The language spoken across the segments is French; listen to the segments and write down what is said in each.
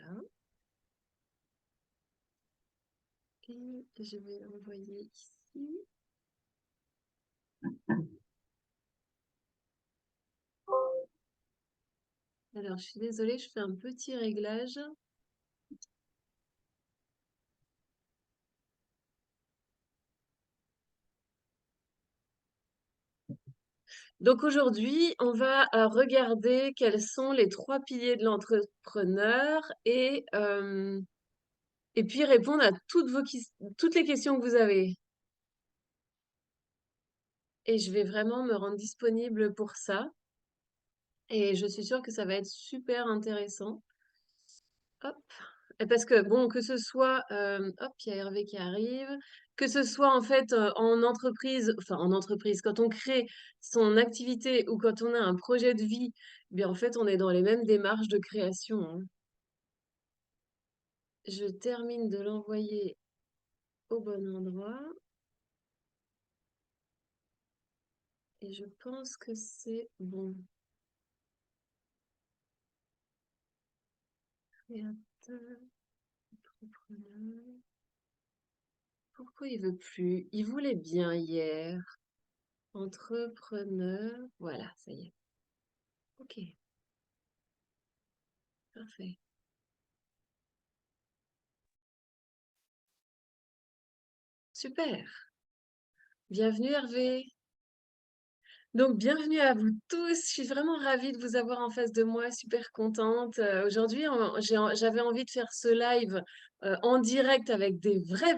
Voilà. Et je vais l'envoyer ici. Alors, je suis désolée, je fais un petit réglage. Donc aujourd'hui, on va regarder quels sont les 3 piliers de l'entrepreneur et puis répondre à toutes les questions que vous avez. Et je vais vraiment me rendre disponible pour ça. Et je suis sûre que ça va être super intéressant. Hop. Et parce que bon, que ce soit, hop, il y a Hervé qui arrive, que ce soit en fait en entreprise, enfin en entreprise, quand on crée son activité ou quand on a un projet de vie, eh bien en fait on est dans les mêmes démarches de création, hein. Je termine de l'envoyer au bon endroit et je pense que c'est bon. Créateur, entrepreneur. Pourquoi il veut plus? Il voulait bien hier. Entrepreneur. Voilà, ça y est. Ok, parfait. Super. Bienvenue Hervé. Donc bienvenue à vous tous. Je suis vraiment ravie de vous avoir en face de moi, super contente. Aujourd'hui, j'avais envie de faire ce live en direct avec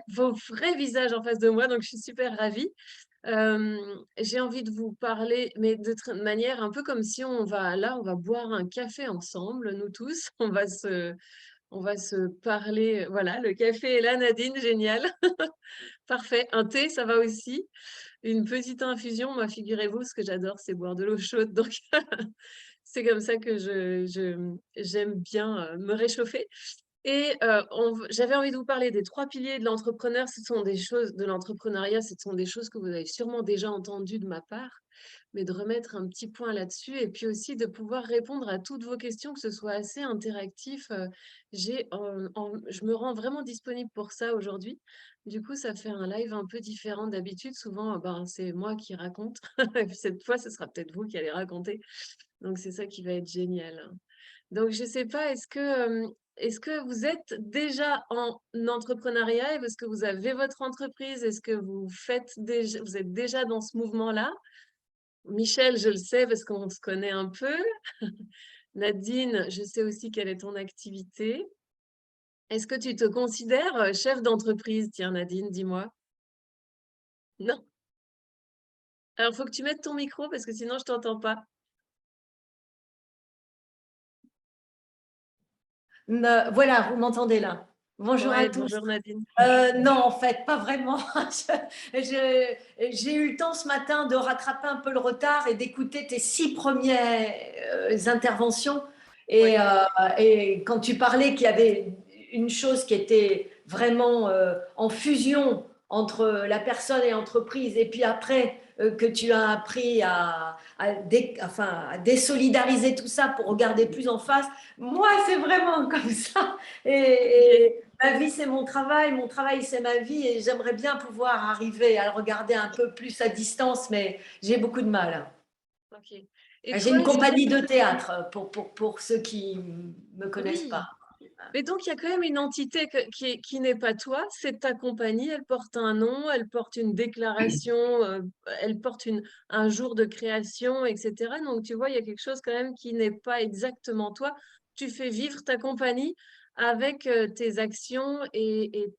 vos vrais visages en face de moi, donc je suis super ravie. J'ai envie de vous parler, mais manière un peu comme si on va boire un café ensemble, nous tous. On va se parler. Voilà, le café est là, Nadine, génial. Parfait. Un thé, ça va aussi. Une petite infusion, moi, figurez-vous, ce que j'adore, c'est boire de l'eau chaude. Donc, c'est comme ça que j'aime bien me réchauffer. Et j'avais envie de vous parler des 3 piliers de l'entrepreneur. Ce sont des choses de l'entrepreneuriat, ce sont des choses que vous avez sûrement déjà entendues de ma part, mais de remettre un petit point là-dessus et puis aussi de pouvoir répondre à toutes vos questions, que ce soit assez interactif. Je me rends vraiment disponible pour ça aujourd'hui. Du coup, ça fait un live un peu différent d'habitude. Souvent, ben, c'est moi qui raconte. Cette fois, ce sera peut-être vous qui allez raconter. Donc, c'est ça qui va être génial. Donc, je ne sais pas, est-ce que vous êtes déjà en entrepreneuriat? Est-ce que vous avez votre entreprise? Est-ce que vous êtes déjà dans ce mouvement-là? Michel, je le sais parce qu'on se connaît un peu. Nadine, je sais aussi quelle est ton activité. Est-ce que tu te considères chef d'entreprise? Tiens, Nadine, dis-moi. Non. Alors, il faut que tu mettes ton micro parce que sinon, je t'entends pas. Voilà, vous m'entendez là. Bonjour à Ouais, tous. bonjour Nadine. Non, en fait, pas vraiment. J'ai eu le temps ce matin de rattraper un peu le retard et d'écouter tes 6 premières interventions. Et, Oui. et quand tu parlais qu'il y avait une chose qui était vraiment en fusion entre la personne et l'entreprise, et puis après que tu as appris enfin, à désolidariser tout ça pour regarder plus en face, moi, c'est vraiment comme ça. Ok. Et ma vie, c'est mon travail, c'est ma vie, et j'aimerais bien pouvoir arriver à le regarder un peu plus à distance, mais j'ai beaucoup de mal. Ok. Et J'ai une toi, est-ce que compagnie de théâtre pour ceux qui ne me connaissent pas. oui. Mais donc, il y a quand même une entité qui n'est pas toi, c'est ta compagnie, elle porte un nom, elle porte une déclaration, elle porte un jour de création, etc. Donc, tu vois, il y a quelque chose quand même qui n'est pas exactement toi. Tu fais vivre ta compagnie avec tes actions et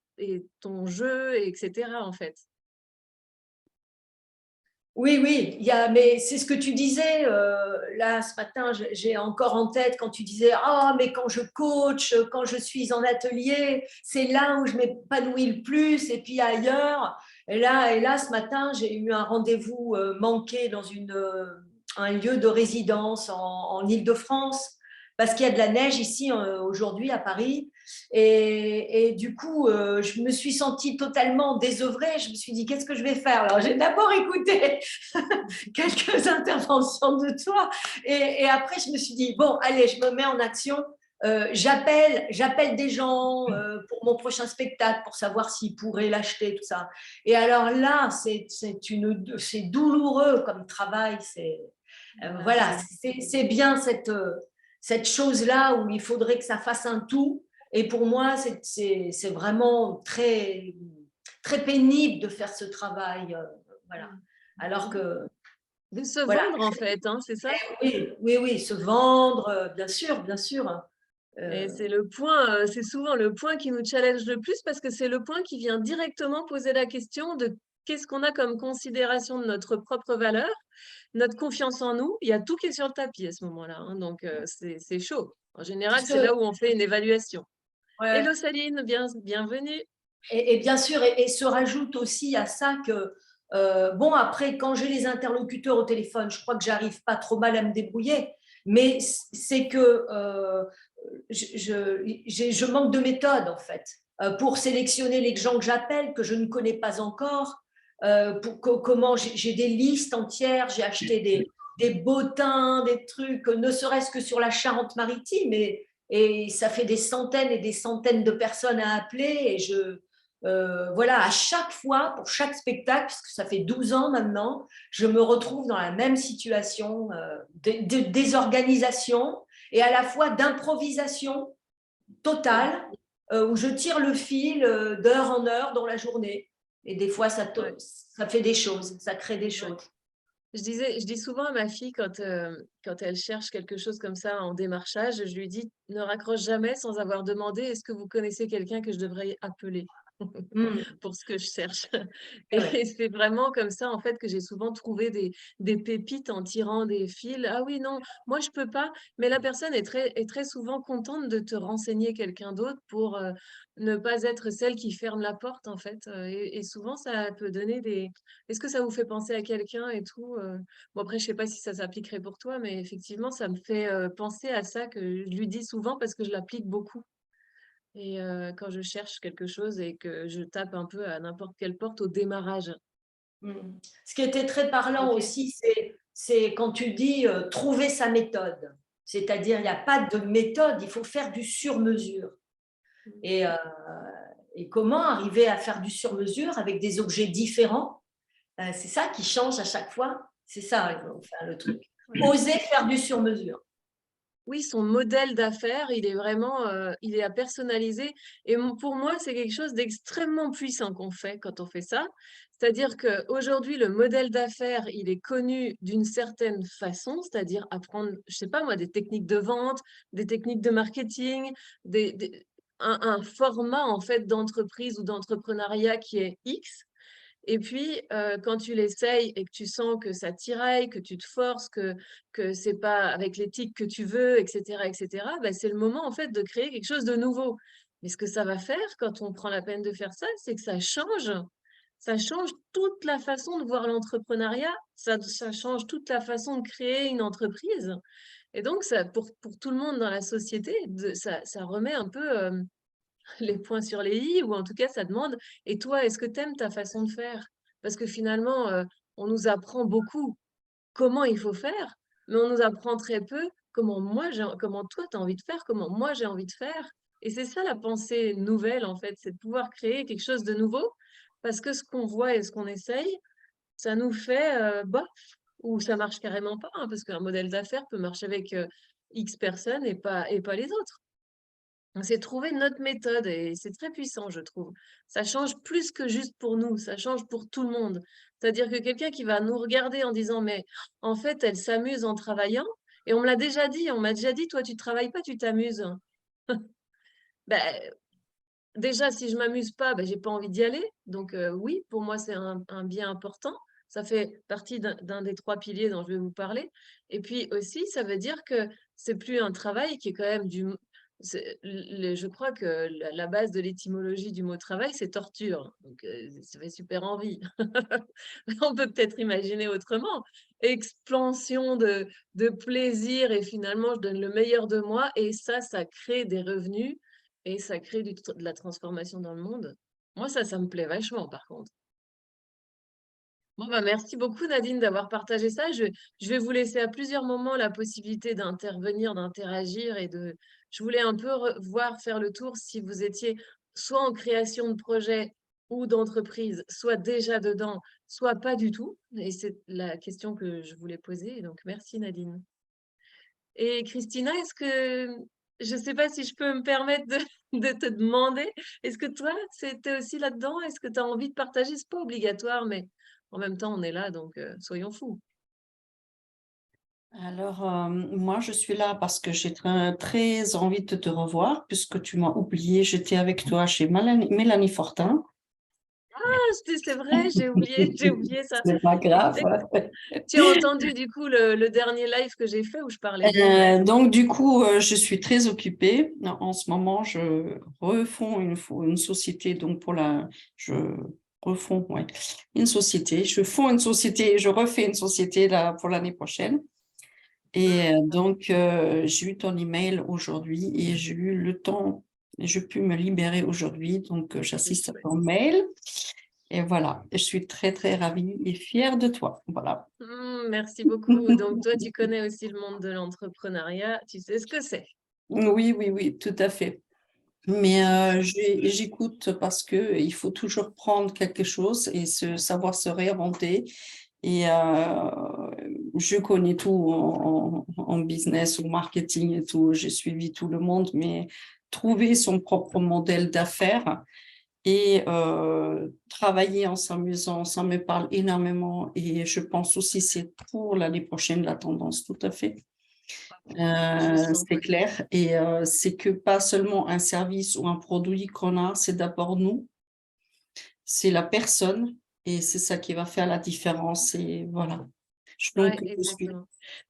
ton jeu, etc. en fait. Oui, oui, mais c'est ce que tu disais là ce matin, j'ai encore en tête quand tu disais ah, mais quand je coach, quand je suis en atelier, c'est là où je m'épanouis le plus, et puis ailleurs. Et là ce matin, j'ai eu un rendez-vous manqué dans un lieu de résidence en Île-de-France, parce qu'il y a de la neige ici aujourd'hui à Paris. Et du coup, je me suis sentie totalement désœuvrée. Je me suis dit, qu'est-ce que je vais faire? Alors, j'ai d'abord écouté quelques interventions de toi. Et après, je me suis dit, bon, allez, je me mets en action. j'appelle des gens pour mon prochain spectacle pour savoir s'ils pourraient l'acheter, tout ça. Et alors là, c'est douloureux comme travail. Ah, Voilà, c'est c'est bien cette chose-là où il faudrait que ça fasse un tout. Et pour moi, c'est vraiment très, très pénible de faire ce travail. Voilà. Alors que, de se voilà, vendre en fait, hein, c'est ça? oui, oui, oui, se vendre, bien sûr, bien sûr. Et Euh, c'est le point, c'est souvent le point qui nous challenge le plus parce que c'est le point qui vient directement poser la question de qu'est-ce qu'on a comme considération de notre propre valeur, notre confiance en nous. Il y a tout qui est sur le tapis à ce moment-là, hein, donc c'est chaud. En général, parce c'est que, là où on fait une évaluation. Hello ouais, Saline, bienvenue. et bien sûr, et se rajoute aussi à ça que, bon, après, quand j'ai les interlocuteurs au téléphone, je crois que j'arrive pas trop mal à me débrouiller, mais c'est que je manque de méthode, en fait, pour sélectionner les gens que j'appelle, que je ne connais pas encore, comment j'ai des listes entières, j'ai acheté des bottins, des trucs, ne serait-ce que sur la Charente-Maritime, et ça fait des centaines et des centaines de personnes à appeler, et voilà, à chaque fois, pour chaque spectacle, parce que ça fait 12 ans maintenant, je me retrouve dans la même situation de désorganisation et à la fois d'improvisation Oui, totale, où je tire le fil d'heure en heure dans la journée. Et des fois, ouais, ça fait des choses, ça crée des ouais. choses. Je dis souvent à ma fille quand elle cherche quelque chose comme ça en démarchage, je lui dis ne raccroche jamais sans avoir demandé est-ce que vous connaissez quelqu'un que je devrais appeler Mmh. pour ce que je cherche. Ouais. Et c'est vraiment comme ça en fait que j'ai souvent trouvé des pépites en tirant des fils. Ah oui, non, moi je peux pas, mais la personne est très souvent contente de te renseigner quelqu'un d'autre pour ne pas être celle qui ferme la porte en fait. Et souvent ça peut donner des est-ce que ça vous fait penser à quelqu'un et tout? Bon après je sais pas si ça s'appliquerait pour toi, mais effectivement ça me fait, penser à ça que je lui dis souvent parce que je l'applique beaucoup et quand je cherche quelque chose et que je tape un peu à n'importe quelle porte au démarrage. Mmh. Ce qui était très parlant OK. aussi, c'est quand tu dis trouver sa méthode. C'est-à-dire, il n'y a pas de méthode, il faut faire du sur-mesure. Mmh. Et, euh, et comment arriver à faire du sur-mesure avec des objets différents, c'est ça qui change à chaque fois. C'est ça, enfin, le truc. Ouais. Oser faire du sur-mesure. Oui, son modèle d'affaires, il est vraiment, il est à personnaliser et pour moi, c'est quelque chose d'extrêmement puissant qu'on fait quand on fait ça. C'est-à-dire qu'aujourd'hui, le modèle d'affaires, il est connu d'une certaine façon, c'est-à-dire apprendre, je sais pas moi, des techniques de vente, des techniques de marketing, un format en fait d'entreprise ou d'entrepreneuriat qui est X. Et puis, quand tu l'essayes et que tu sens que ça tiraille, que tu te forces, que c'est pas avec l'éthique que tu veux et cetera, bah, c'est le moment, en fait, de créer quelque chose de nouveau. Mais ce que ça va faire quand on prend la peine de faire ça, c'est que ça change toute la façon de voir l'entrepreneuriat, ça change toute la façon de créer une entreprise et donc ça pour tout le monde dans la société, ça remet un peu, les points sur les i ou en tout cas, ça demande: «Et toi, est-ce que tu aimes ta façon de faire?» Parce que finalement, on nous apprend beaucoup comment il faut faire, mais on nous apprend très peu comment toi tu as envie de faire, comment moi j'ai envie de faire et c'est ça la pensée nouvelle en fait, c'est de pouvoir créer quelque chose de nouveau parce que ce qu'on voit et ce qu'on essaye, ça nous fait, bof ou ça marche carrément pas, hein, parce qu'un modèle d'affaires peut marcher avec, X personnes et pas les autres. On s'est trouvé notre méthode et c'est très puissant, je trouve. Ça change plus que juste pour nous, ça change pour tout le monde. C'est-à-dire que quelqu'un qui va nous regarder en disant, mais en fait, elle s'amuse en travaillant, et on me l'a déjà dit, on m'a déjà dit, toi, tu travailles pas, tu t'amuses. Ben, déjà, si je m'amuse pas, ben, j'ai pas envie d'y aller. Donc, oui, pour moi, c'est un bien important. Ça fait partie d'un des trois piliers dont je vais vous parler. Et puis aussi, ça veut dire que c'est plus un travail qui est quand même je crois que la base de l'étymologie du mot travail, c'est torture. Donc, ça fait super envie. On peut peut-être imaginer autrement. Expansion de plaisir et finalement, je donne le meilleur de moi et ça crée des revenus et ça crée de la transformation dans le monde. Moi, ça me plaît vachement, par contre. Bon, bah, merci beaucoup, Nadine, d'avoir partagé ça. Je vais vous laisser à plusieurs moments la possibilité d'intervenir, d'interagir et je voulais un peu voir, faire le tour si vous étiez soit en création de projet ou d'entreprise, soit déjà dedans, soit pas du tout. Et c'est la question que je voulais poser. Donc, merci Nadine. Et Christina, je ne sais pas si je peux me permettre de te demander, est-ce que toi, c'était aussi là-dedans? Est-ce que tu as envie de partager? C'est pas obligatoire, mais en même temps, on est là, donc soyons fous. Alors, moi, je suis là parce que j'ai très envie de te revoir, puisque tu m'as oublié. J'étais avec toi chez Mélanie Fortin. Ah, c'est vrai, j'ai oublié ça. C'est pas Et grave. tu as entendu du coup le dernier live que j'ai fait où je parlais d'elle? Donc, du coup, je suis très occupée. En ce moment, je refonds une société. Donc, je refonds, ouais, une société. Je fonds une société et je refais une société là, pour l'année prochaine. Et donc, j'ai eu ton email aujourd'hui et j'ai eu le temps, je pu me libérer aujourd'hui. Donc, C'est j'assiste à chouette. ton mail. Et voilà, je suis très, très ravie et fière de toi. Voilà. Merci beaucoup. Donc toi, tu connais aussi le monde de l'entrepreneuriat, tu sais ce que c'est. Oui, oui, oui, tout à fait. Mais Super. j'écoute parce que il faut toujours prendre quelque chose et savoir se réinventer. Et je connais tout en business ou marketing et tout. J'ai suivi tout le monde, mais trouver son propre modèle d'affaires et travailler en s'amusant, ça me parle énormément. Et je pense aussi c'est pour l'année prochaine la tendance, tout à fait. Je sens C'est pas doute. clair. Et c'est que pas seulement un service ou un produit qu'on a, c'est d'abord nous, c'est la personne et c'est ça qui va faire la différence. Et voilà. Donc, Ouais, je suis exactement.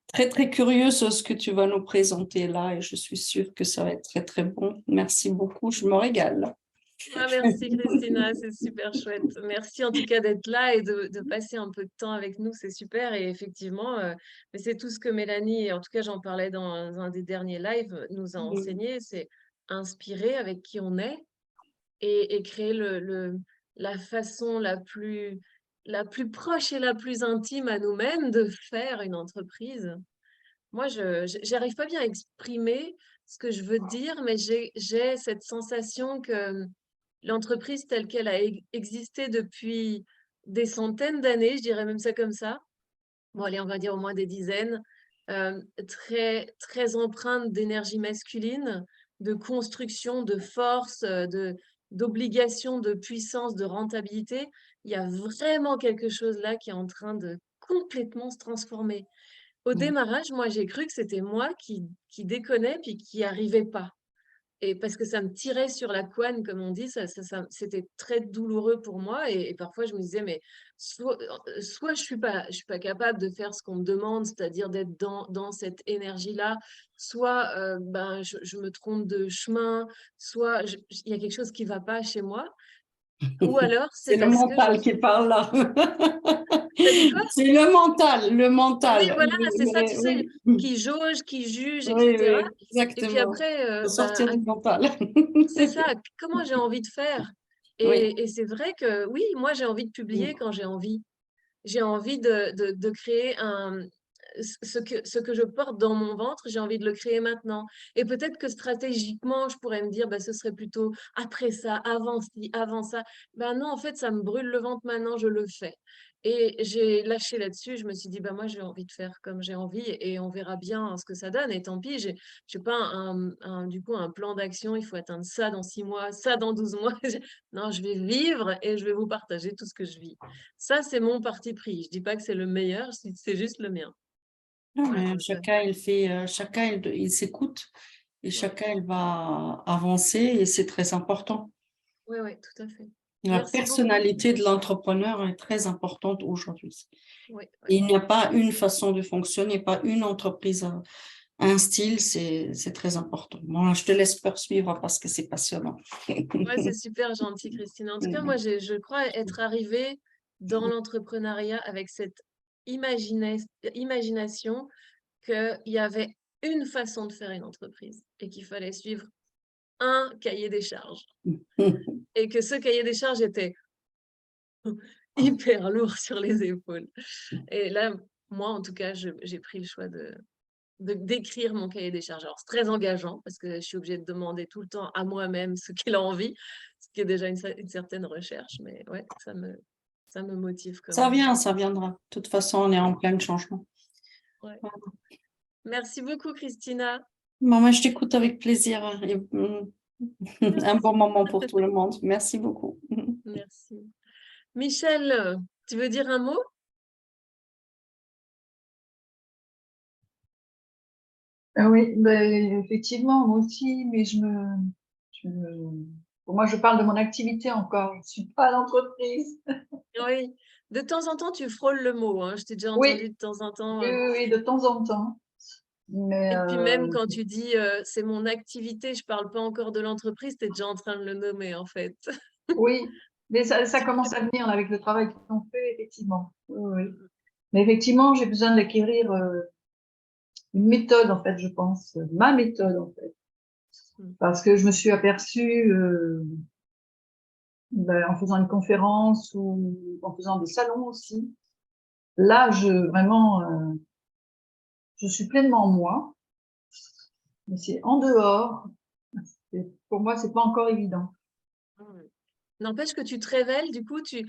très, très curieuse de ce que tu vas nous présenter là et je suis sûre que ça va être très, très bon. Merci beaucoup, je me régale. Ah, merci Christina, c'est super chouette. Merci en tout cas d'être là et de passer un peu de temps avec nous, c'est super. Et effectivement, mais c'est tout ce que Mélanie, et en tout cas j'en parlais dans un des derniers lives, nous a enseigné, c'est inspirer avec qui on est et créer la façon la plus proche et la plus intime à nous-mêmes de faire une entreprise. Moi, j'arrive pas bien à exprimer ce que je veux dire, mais j'ai cette sensation que l'entreprise telle qu'elle a existé depuis des centaines d'années, je dirais même ça comme ça. Bon, allez, on va dire au moins des dizaines, très, très empreinte d'énergie masculine, de construction, de force, d'obligation, de puissance, de rentabilité. Il y a vraiment quelque chose là qui est en train de complètement se transformer. Au démarrage, moi, j'ai cru que c'était moi qui déconnais puis qui arrivais pas. Et parce que ça me tirait sur la couenne, comme on dit, c'était très douloureux pour moi. Et parfois, je me disais, mais soit je suis pas capable de faire ce qu'on me demande, c'est-à-dire d'être dans cette énergie-là, soit ben, je me trompe de chemin, soit il y a quelque chose qui va pas chez moi, ou alors c'est C'est le parce que je mental qui parle là. T'as dit quoi? C'est le mental, le Oui, mental. voilà, c'est ça, tu sais, Oui, qui jauge, qui juge, oui, etc. oui, Et puis exactement. après, Faut ben, sortir du mental. c'est ça, comment j'ai envie de faire? Oui. Et c'est vrai que oui, moi j'ai envie de publier quand j'ai envie. J'ai envie de créer ce que je porte dans mon ventre, j'ai envie de le créer maintenant. Et peut-être que stratégiquement, je pourrais me dire, bah, ce serait plutôt après ça, avant ci, avant ça. Ben non, en fait, ça me brûle le ventre maintenant, je le fais. Et j'ai lâché là-dessus, je me suis dit, bah, moi, j'ai envie de faire comme j'ai envie et on verra bien ce que ça donne. Et tant pis, j'ai pas du coup, un plan d'action, il faut atteindre ça dans 6 mois, ça dans 12 mois. Non, je vais vivre et je vais vous partager tout ce que je vis. Ça, c'est mon parti pris. Je dis pas que c'est le meilleur, c'est juste le mien. Non, Voilà, mais donc, chacun il s'écoute et ouais, chacun il va avancer et c'est très important. ouais, ouais, tout à fait. La Merci beaucoup. personnalité de l'entrepreneur est très importante aujourd'hui. Ouais, ouais, Et il n'y a pas une façon de fonctionner, pas une entreprise, un style, c'est très important. Bon, je te laisse poursuivre parce que c'est passionnant. ouais, c'est super gentil, Christine. En tout cas, moi, je crois être arrivée dans l'entrepreneuriat avec cette imagination qu'il y avait une façon de faire une entreprise et qu'il fallait suivre un cahier des charges. Et que ce cahier des charges était hyper lourd sur les épaules. Et là, moi, en tout cas, j'ai pris le choix d'écrire mon cahier des charges. Alors, c'est très engageant parce que je suis obligée de demander tout le temps à moi-même ce qu'il a envie, ce qui est déjà une certaine recherche, mais ouais, ça me motive quand Ça même. vient, ça viendra. De toute façon, on est en plein changement. Ouais. Voilà. Merci beaucoup, Christina. Bon, moi, je t'écoute avec plaisir et un bon Merci. moment pour tout le monde. Merci beaucoup. Merci. Michel, tu veux dire un mot? Ah oui, ben, effectivement, moi aussi, mais pour moi, je parle de mon activité encore. Je ne suis pas à l'entreprise. Oui. De temps en temps, tu frôles le mot, hein. Je t'ai déjà entendu Oui, de temps en temps. oui, oui, oui, de temps en temps. Mais Et puis même quand tu dis c'est mon activité, je parle pas encore de l'entreprise, tu es déjà en train de le nommer en fait. oui, mais ça Super. commence à venir là, avec le travail qu'on fait, effectivement. Oui, oui. Mais effectivement, j'ai besoin d'acquérir une méthode, en fait, je pense, ma méthode, en fait, Mm. parce que je me suis aperçue ben, en faisant une conférence ou en faisant des salons aussi. Là, vraiment, je suis pleinement moi, mais c'est en dehors. Pour moi, c'est pas encore évident. Mm. N'empêche que tu te révèles, du coup, tu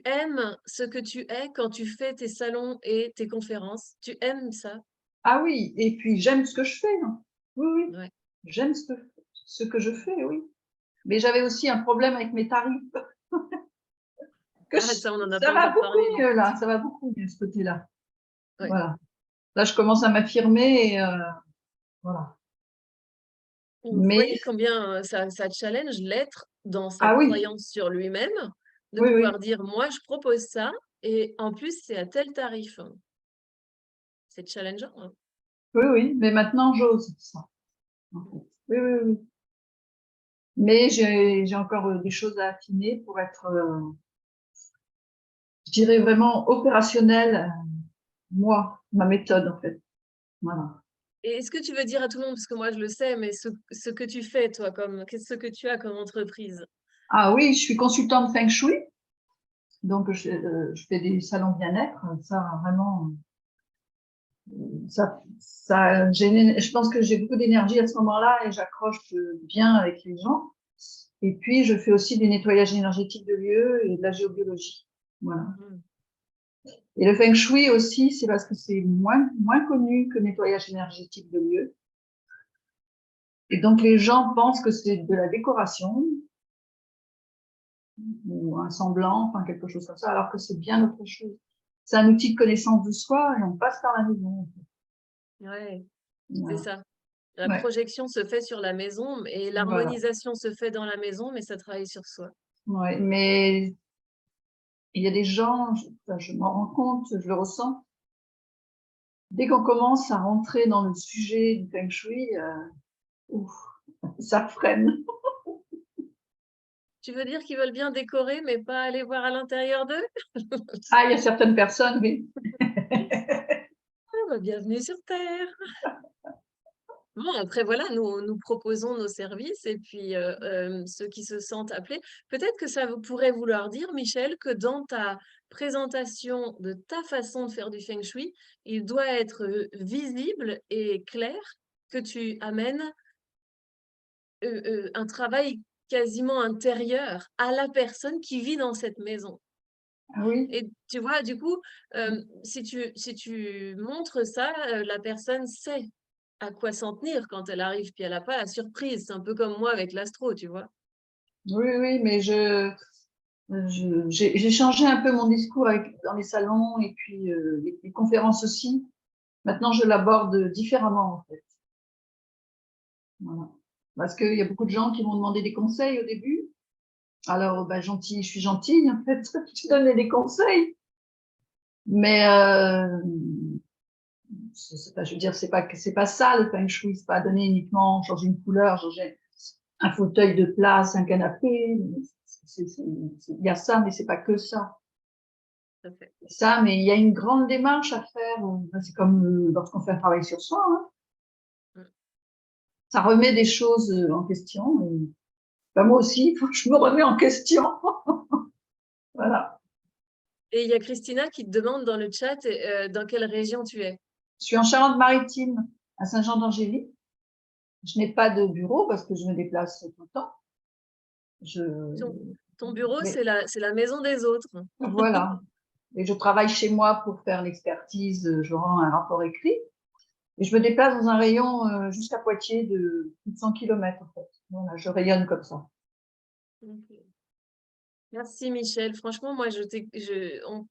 aimes ce que tu es quand tu fais tes salons et tes conférences. Tu aimes ça. Ah oui, et puis j'aime ce que je fais, hein. Oui, oui, Ouais. j'aime ce que je fais, oui. Mais j'avais aussi un problème avec mes tarifs. Ah, ça, on n'en a Ça pas va encore beaucoup parlé. mieux là, ça va beaucoup mieux ce côté-là. Ouais. Voilà. Là, je commence à m'affirmer et voilà. Vous Mais voyez combien ça challenge l'être dans sa ah oui, croyance sur lui-même, de oui, oui, pouvoir dire, moi, je propose ça, et en plus, c'est à tel tarif. C'est challengeant, hein. oui, oui. Mais maintenant, j'ose ça, en fait. Oui, oui, oui. Mais j'ai encore des choses à affiner pour être, je dirais vraiment opérationnelle, moi, ma méthode en fait. Voilà. Et est-ce que tu veux dire à tout le monde, parce que moi je le sais, mais ce que tu fais, toi, qu'est-ce que tu as comme entreprise? Ah oui, je suis consultante Feng Shui, donc je fais des salons bien-être. Ça vraiment, je pense que j'ai beaucoup d'énergie à ce moment-là et j'accroche bien avec les gens. Et puis je fais aussi du nettoyage énergétique de lieux et de la géobiologie. Voilà. Mm. Et le Feng Shui aussi, c'est parce que c'est moins connu que le nettoyage énergétique de lieux. Et donc les gens pensent que c'est de la décoration ou un semblant, enfin quelque chose comme ça, alors que c'est bien autre chose. C'est un outil de connaissance de soi et on passe par la maison. Ouais, c'est Voilà. ça. La Ouais, projection se fait sur la maison et voilà. l'harmonisation se fait dans la maison, mais ça travaille sur soi. Ouais. Mais il y a des gens, enfin, je m'en rends compte, je le ressens, dès qu'on commence à rentrer dans le sujet du Feng Shui, ouf, ça freine. Tu veux dire qu'ils veulent bien décorer, mais pas aller voir à l'intérieur d'eux? Ah, il y a certaines personnes, oui. Ah, bah, bienvenue sur Terre. Bon, après, voilà, nous proposons nos services et puis ceux qui se sentent appelés, peut-être que ça vous pourrait vouloir dire, Michel, que dans ta présentation de ta façon de faire du Feng Shui, il doit être visible et clair que tu amènes un travail quasiment intérieur à la personne qui vit dans cette maison. Ah oui, Et tu vois, du coup, si tu montres ça, la personne sait à quoi s'en tenir quand elle arrive, puis elle n'a pas la surprise. C'est un peu comme moi avec l'astro, tu vois. oui, oui, mais j'ai changé un peu mon discours dans les salons et puis les conférences aussi. Maintenant, je l'aborde différemment, en fait. Voilà. Parce qu'il y a beaucoup de gens qui m'ont demandé des conseils au début. Alors, bah, je suis gentille, en fait, je donnais des conseils. Mais, je veux dire, c'est pas ça le feng shui, c'est pas donner uniquement, changer une couleur, changer un fauteuil de place, un canapé. Il y a ça, mais c'est pas que ça. Tout à fait. Ça, mais il y a une grande démarche à faire. C'est comme lorsqu'on fait un travail sur soi, hein. Mm. Ça remet des choses en question. Et, ben, moi aussi, je me remets en question. Voilà. Et il y a Christina qui te demande dans le chat dans quelle région tu es. Je suis en Charente-Maritime, à Saint-Jean-d'Angély. Je n'ai pas de bureau parce que je me déplace tout le temps. Ton, ton bureau, Mais c'est la maison des autres. voilà. Et je travaille chez moi pour faire l'expertise. Je rends un rapport écrit. Et je me déplace dans un rayon jusqu'à Poitiers de plus de 100 km, en fait. Voilà, je rayonne comme ça. Ok. Merci Michel. Franchement, moi,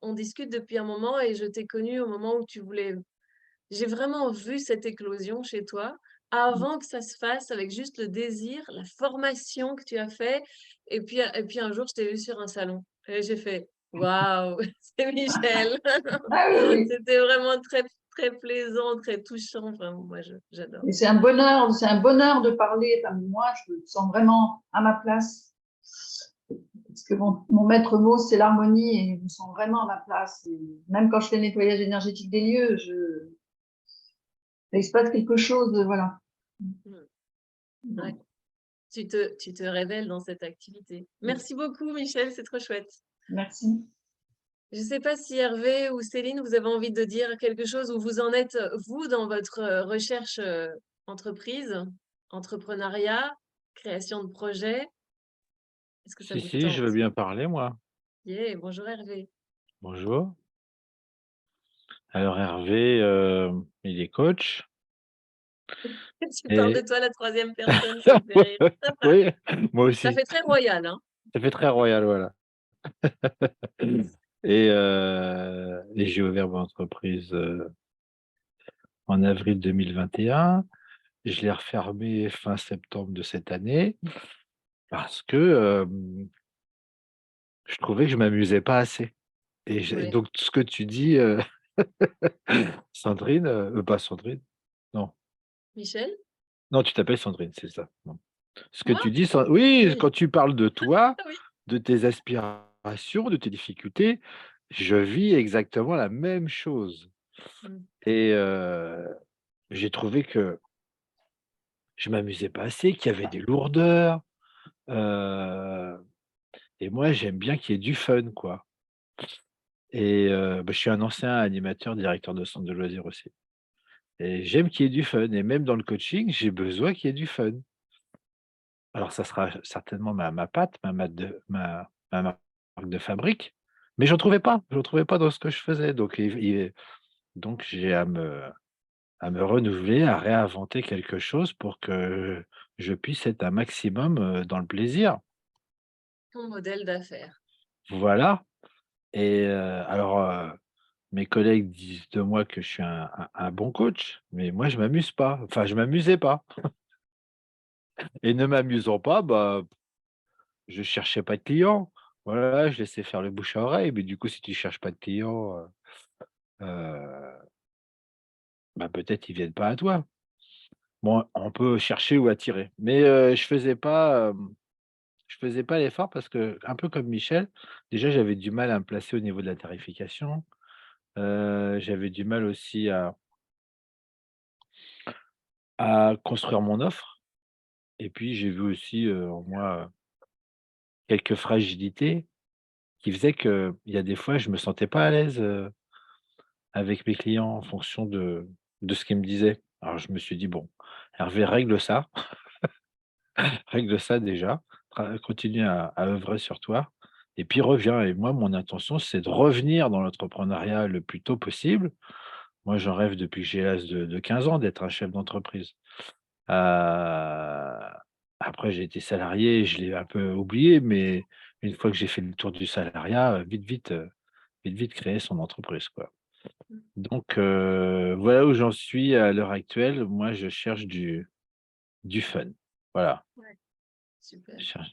on discute depuis un moment et je t'ai connu au moment où tu voulais. J'ai vraiment vu cette éclosion chez toi avant que ça se fasse avec juste le désir, la formation que tu as fait. Et puis un jour, je t'ai vu sur un salon et j'ai fait waouh, c'est Michel. Ah oui, oui. C'était vraiment très, très plaisant, très touchant. Enfin, moi, j'adore. Et c'est un bonheur de parler. Enfin, moi, je me sens vraiment à ma place. Parce que mon maître mot, c'est l'harmonie et je me sens vraiment à ma place. Et même quand je fais le nettoyage énergétique des lieux, il se passe quelque chose, voilà. Mm. Ouais. Tu te révèles dans cette activité. Merci beaucoup, Michel, c'est trop chouette. Merci. Je ne sais pas si Hervé ou Céline, vous avez envie de dire quelque chose où vous en êtes, vous, dans votre recherche entreprise, entrepreneuriat, création de projet. Est-ce que ça Si, vous si, je veux tente? bien parler, moi. Yeah, bonjour Hervé. Bonjour. Alors, Hervé, il est coach. Tu parles de Et toi à la troisième personne, ça me fait rire. oui, moi Ça aussi. fait très royal, hein? Ça fait très royal, voilà. Et j'ai ouvert mon entreprise en avril 2021. Je l'ai refermée fin septembre de cette année parce que je trouvais que je m'amusais pas assez. Et Ouais. donc, ce que tu dis, Sandrine, pas Sandrine, non. Michel? Non, tu t'appelles Sandrine, c'est ça. Non. Ce que Moi? tu dis, oui, Oui. quand tu parles de toi, Ah oui. de tes aspirations, de tes difficultés, je vis exactement la même chose. Mm. Et j'ai trouvé que je m'amusais pas assez, qu'il y avait des lourdeurs. euh, et moi, j'aime bien qu'il y ait du fun, quoi. Et je suis un ancien animateur, directeur de centre de loisirs aussi. Et j'aime qu'il y ait du fun. Et même dans le coaching, j'ai besoin qu'il y ait du fun. Alors ça sera certainement ma patte, ma marque de fabrique, mais je ne trouvais pas dans ce que je faisais. Donc j'ai à me renouveler, à réinventer quelque chose pour que je puisse être un maximum, dans le plaisir. Ton modèle d'affaires. Voilà. Et mes collègues disent de moi que je suis un bon coach, mais moi je m'amuse pas. Enfin, je m'amusais pas et ne m'amusant pas, je cherchais pas de clients. Voilà, je laissais faire le bouche à oreille, mais du coup, si tu cherches pas de clients, heu, peut-être ils viennent pas à toi. Bon, on peut chercher ou attirer, mais je faisais pas l'effort parce que, un peu comme Michel, déjà, j'avais du mal à me placer au niveau de la tarification. J'avais du mal aussi à construire mon offre et puis j'ai vu aussi, en moi, quelques fragilités qui faisaient qu'il y a des fois, je me sentais pas à l'aise, avec mes clients en fonction de ce qu'ils me disaient. Alors je me suis dit: «Bon, Hervé, règle ça déjà, continue à œuvrer sur toi et puis reviens» et moi, mon intention, c'est de revenir dans l'entrepreneuriat le plus tôt possible. Moi, j'en rêve depuis que j'ai l'âge de 15 ans d'être un chef d'entreprise. Heu, après j'ai été salarié, je l'ai un peu oublié, mais une fois que j'ai fait le tour du salariat, vite, vite créer son entreprise, quoi. Donc voilà où j'en suis à l'heure actuelle. Moi, je cherche du fun. Voilà, Ouais, super. je cherche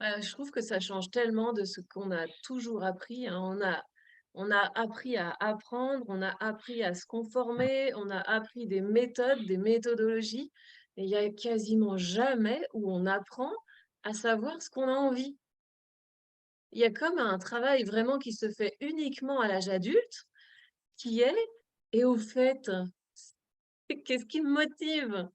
voilà. Je trouve que ça change tellement de ce qu'on a toujours appris, hein. On a appris à apprendre, on a appris à se conformer, on a appris des méthodes, des méthodologies, et il y a quasiment jamais où on apprend à savoir ce qu'on a envie. Il y a comme un travail vraiment qui se fait uniquement à l'âge adulte, qui est, et au fait, qu'est-ce qui me motive?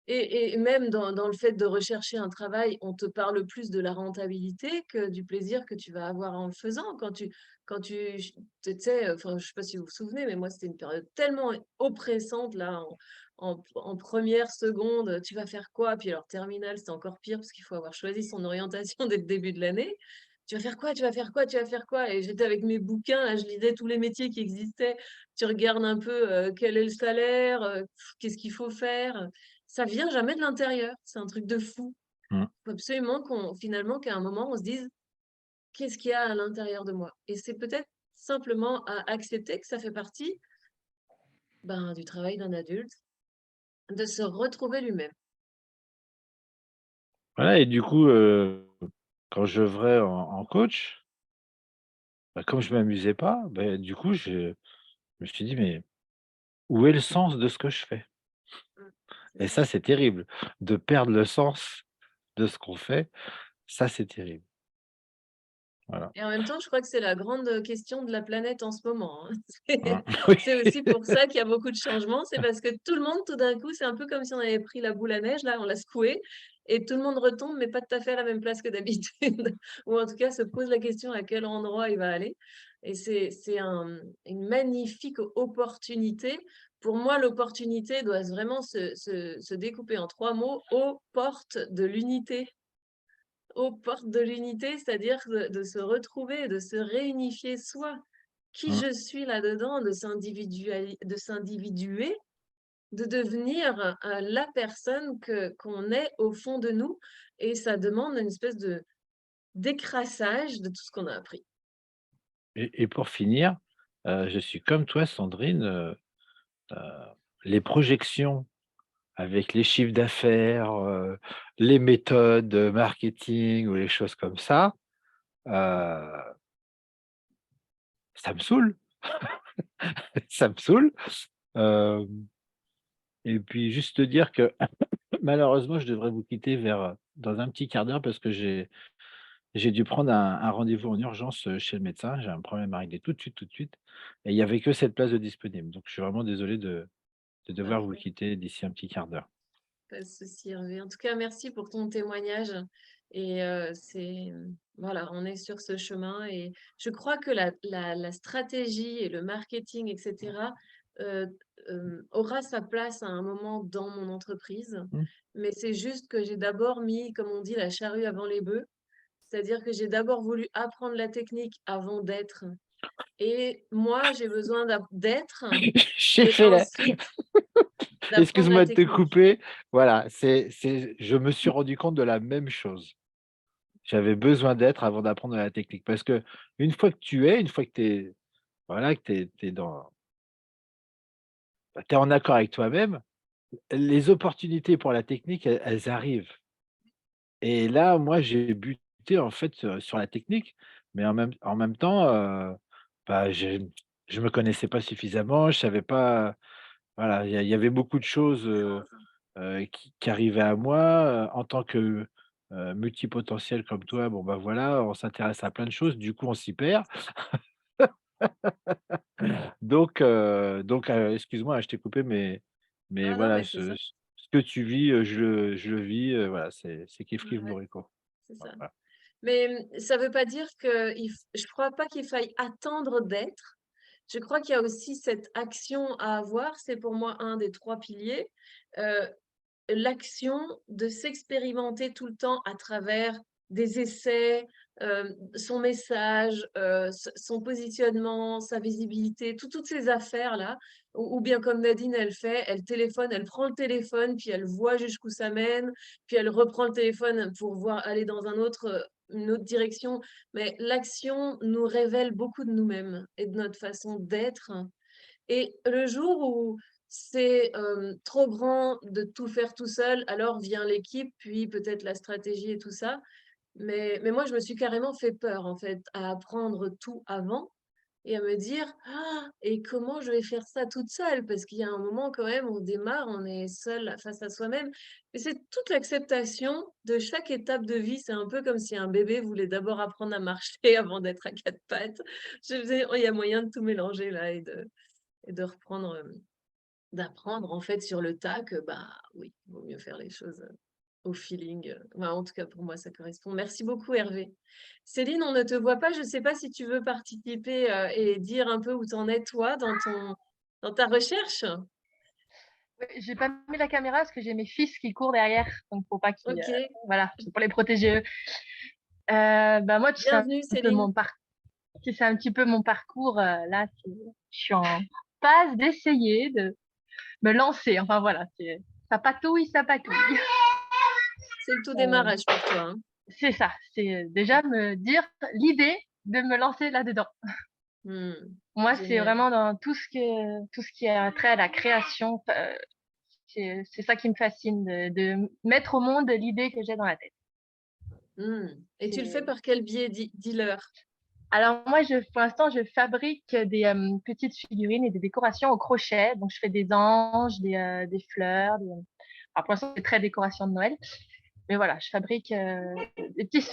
Et même dans le fait de rechercher un travail, on te parle plus de la rentabilité que du plaisir que tu vas avoir en le faisant. Quand tu tu sais, enfin, je sais pas si vous vous souvenez, mais moi, c'était une période tellement oppressante là, en première, seconde, tu vas faire quoi? Puis alors terminale, c'est encore pire parce qu'il faut avoir choisi son orientation dès le début de l'année. Tu vas faire quoi? Tu vas faire quoi? Tu vas faire quoi? Et j'étais avec mes bouquins, là, je lisais tous les métiers qui existaient. Tu regardes un peu, quel est le salaire, qu'est-ce qu'il faut faire? Ça vient jamais de l'intérieur, c'est un truc de fou. Mmh. Faut absolument finalement, qu'à un moment, on se dise: «Qu'est-ce qu'il y a à l'intérieur de moi?» Et c'est peut-être simplement à accepter que ça fait partie, ben, du travail d'un adulte, de se retrouver lui-même. Voilà et du coup, quand j'œuvrais en coach, bah, comme je m'amusais pas, beh, du coup, je me suis dit: «Mais où est le sens de ce que je fais?» Mmh, c'est Et ça. ça, c'est terrible. De perdre le sens de ce qu'on fait, ça, c'est terrible. Voilà. Et en même temps, je crois que c'est la grande, question de la planète en ce moment, hein. Mmh. C'est Oui. c'est aussi pour ça qu'il y a beaucoup de changements. C'est parce que tout le monde, tout d'un coup, c'est un peu comme si on avait pris la boule à neige, là, on l'a secouée et tout le monde retombe, mais pas tout à fait à la même place que d'habitude. Ou en tout cas, se pose la question à quel endroit il va aller. Et c'est une magnifique opportunité. Pour moi, l'opportunité doit vraiment se découper en 3 mots: aux portes de l'unité. Aux portes de l'unité, c'est-à-dire de se retrouver, de se réunifier soi. Qui Mmh. je suis là-dedans, de s'individuer, de devenir, la personne qu'on est au fond de nous et ça demande une espèce de décrassage de tout ce qu'on a appris. Et pour finir, je suis comme toi Sandrine, heu, les projections avec les chiffres d'affaires, les méthodes, marketing ou les choses comme ça, heu, ça me saoule, ça me saoule. Hem et puis juste te dire que malheureusement, je devrais vous quitter vers, dans un petit quart d'heure parce que j'ai dû prendre un rendez-vous en urgence, chez le médecin. J'ai un problème à régler tout de suite et il y avait que cette place de disponible. Donc je suis vraiment désolé de devoir vous Parfait, quitter d'ici un petit quart d'heure. pas de souci Hervé. En tout cas, merci pour ton témoignage et voilà, on est sur ce chemin et je crois que la stratégie et le marketing et cetera, heu, aura sa place à un moment dans mon entreprise. Mmh. Mais c'est juste que j'ai d'abord mis, comme on dit, la charrue avant les bœufs. C'est-à-dire que j'ai d'abord voulu apprendre la technique avant d'être et moi, j'ai besoin d'être J'ai et fait la ensuite d'apprendre la excuse-moi de te technique. couper. Voilà, c'est je me suis rendu compte de la même chose. J'avais besoin d'être avant d'apprendre la technique parce que une fois que tu es voilà, que tu es dans bah, tu es en accord avec toi-même, les opportunités pour la technique, elles arrivent et là, moi, j'ai buté, en fait, sur la technique, mais en même temps, bah, je me connaissais pas suffisamment, je savais pas voilà, il y avait beaucoup de choses, qui arrivaient à moi, en tant que, multipotentiel comme toi, bon, bah, voilà, on s'intéresse à plein de choses, du coup, on s'y perd. Donc excuse-moi, hein, je t'ai coupé, mais Non, non, voilà, mais c'est ce ça. ce que tu vis, je le vis, voilà, c'est kiff Ouais, kiff ouais, bourricot. c'est ça. Voilà. Mais, ça veut pas dire que je crois pas qu'il faille attendre d'être. Je crois qu'il y a aussi cette action à avoir, c'est pour moi un des 3 piliers, heu, l'action de s'expérimenter tout le temps à travers des essais, son message, son positionnement, sa visibilité, toutes ces affaires-là, ou bien comme Nadine elle fait, elle téléphone, elle prend le téléphone, puis elle voit jusqu'où ça mène, puis elle reprend le téléphone pour voir aller dans une autre direction. Mais l'action nous révèle beaucoup de nous-mêmes et de notre façon d'être et le jour où c'est, trop grand de tout faire tout seul, alors vient l'équipe, puis peut-être la stratégie et tout ça. Mais moi, je me suis carrément fait peur, en fait, à apprendre tout avant et à me dire: «Ah et comment je vais faire ça toute seule?» parce qu'il y a un moment quand même, on démarre, on est seul face à soi-même et c'est toute l'acceptation de chaque étape de vie. C'est un peu comme si un bébé voulait d'abord apprendre à marcher avant d'être à 4 pattes. Je faisais: «Oh, il y a moyen de tout mélanger là et de reprendre, d'apprendre en fait sur le tas que bah oui, il vaut mieux faire les choses au feeling. Enfin, en tout cas, pour moi, ça correspond. Merci beaucoup, Hervé. Céline, on ne te voit pas. Je ne sais pas si tu veux participer et dire un peu où tu en es, toi, dans ta recherche. Ouais, j'ai pas mis la caméra parce que j'ai mes fils qui courent derrière, donc faut pas qu'ils, Ok, voilà, c'est pour les protéger eux. Bah moi, tu sais un bienvenue, peu Céline. mon tu sais un petit peu mon parcours. Là, je suis en phase d'essayer de me lancer. Enfin voilà, ça patouille, ça patouille. C'est le tout Euh, démarrage pour toi, hein. c'est ça, c'est déjà me dire l'idée de me lancer là-dedans. Hmm, Moi, c'est génial. vraiment dans tout ce qui a trait à la création. C'est ça qui me fascine, de mettre au monde l'idée que j'ai dans la tête. Hmm. Et tu le fais C'est- par quel biais, dis-leur? Alors moi, pour l'instant, je fabrique des petites figurines et des décorations au crochet. Donc, je fais des anges, des fleurs. Alors, pour l'instant, c'est très décoration de Noël. Mais voilà, je fabrique des petits,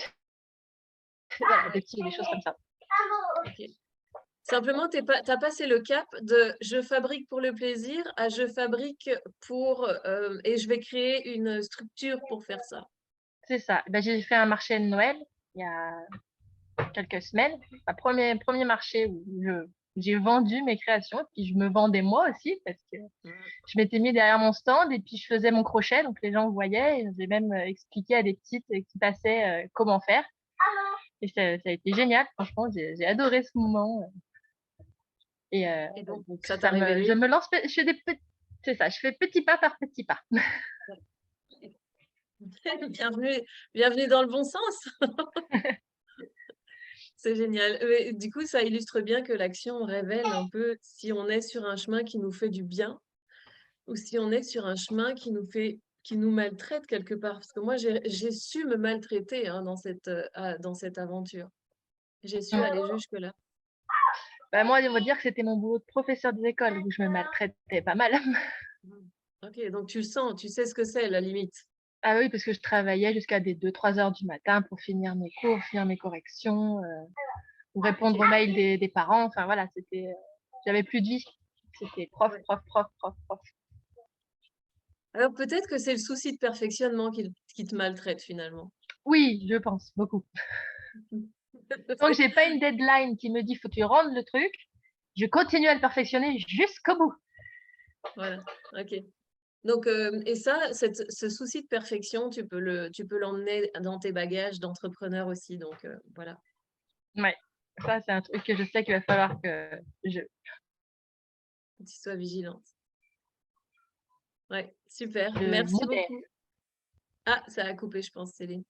voilà, des choses comme ça. Ok. Simplement, t'as passé le cap de je fabrique pour le plaisir à je fabrique pour et je vais créer une structure pour faire ça. C'est ça. Ben, j'ai fait un marché de Noël il y a quelques semaines. Premier marché où j'ai vendu mes créations. Puis je me vendais moi aussi parce que Hmm. je m'étais mis derrière mon stand et puis je faisais mon crochet. Donc les gens voyaient et j'ai même expliqué à des petites qui passaient comment faire. Et ça a été génial. Franchement, j'ai adoré ce moment. Et donc, Donc ça t'a je révélé. me lance, je fais c'est ça, je fais petit pas par petit pas. Bienvenue, bienvenue dans le bon sens. C'est génial. Mais du coup, ça illustre bien que l'action révèle un peu si on est sur un chemin qui nous fait du bien ou si on est sur un chemin qui nous maltraite quelque part. Parce que moi, j'ai su me maltraiter hein, dans cette aventure. J'ai su aller jusque-là. Bah, moi, on va dire que c'était mon boulot de professeur des écoles où je me maltraitais pas mal. Mm. Ok, donc tu le sens, tu sais ce que c'est la limite. Ah oui, parce que je travaillais jusqu'à des 2-3 heures du matin pour finir mes cours, finir mes corrections, ou répondre Ok, aux mails des parents. Enfin voilà, j'avais plus de vie. C'était prof, ouais. prof, prof, prof, prof. Alors peut-être que c'est le souci de perfectionnement qui te maltraite finalement. Oui, je pense, beaucoup. Donc, j'ai pas une deadline qui me dit, faut que tu rendes le truc. Je continue à le perfectionner jusqu'au bout. Voilà, ok. Donc, et ça, ce souci de perfection, tu peux l'emmener dans tes bagages d'entrepreneur aussi. Donc, voilà, Ouais. Ça, c'est un truc que je sais qu'il va falloir que je. que tu sois vigilante. Ouais, super. Je Merci modère. beaucoup. Ah, ça a coupé, je pense, Céline.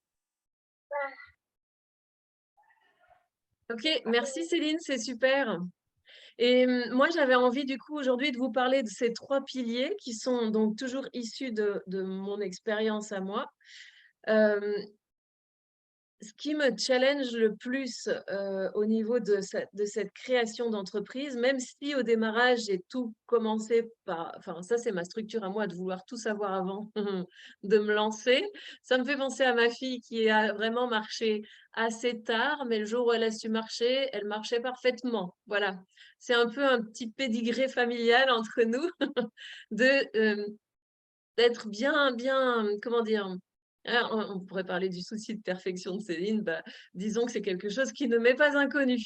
Ok, merci Céline, c'est super. Et moi, j'avais envie du coup aujourd'hui de vous parler de ces trois piliers qui sont donc toujours issus de mon expérience à moi. Euh, Ce qui me challenge le plus au niveau de cette création d'entreprise, même si au démarrage, j'ai tout commencé par, enfin ça c'est ma structure à moi de vouloir tout savoir avant de me lancer. Ça me fait penser à ma fille qui a vraiment marché assez tard, mais le jour où elle a su marcher, elle marchait parfaitement. Voilà, c'est un peu un petit pédigré familial entre nous de d'être bien, comment dire? On pourrait parler du souci de perfection de Céline, bah, disons que c'est quelque chose qui ne m'est pas inconnu.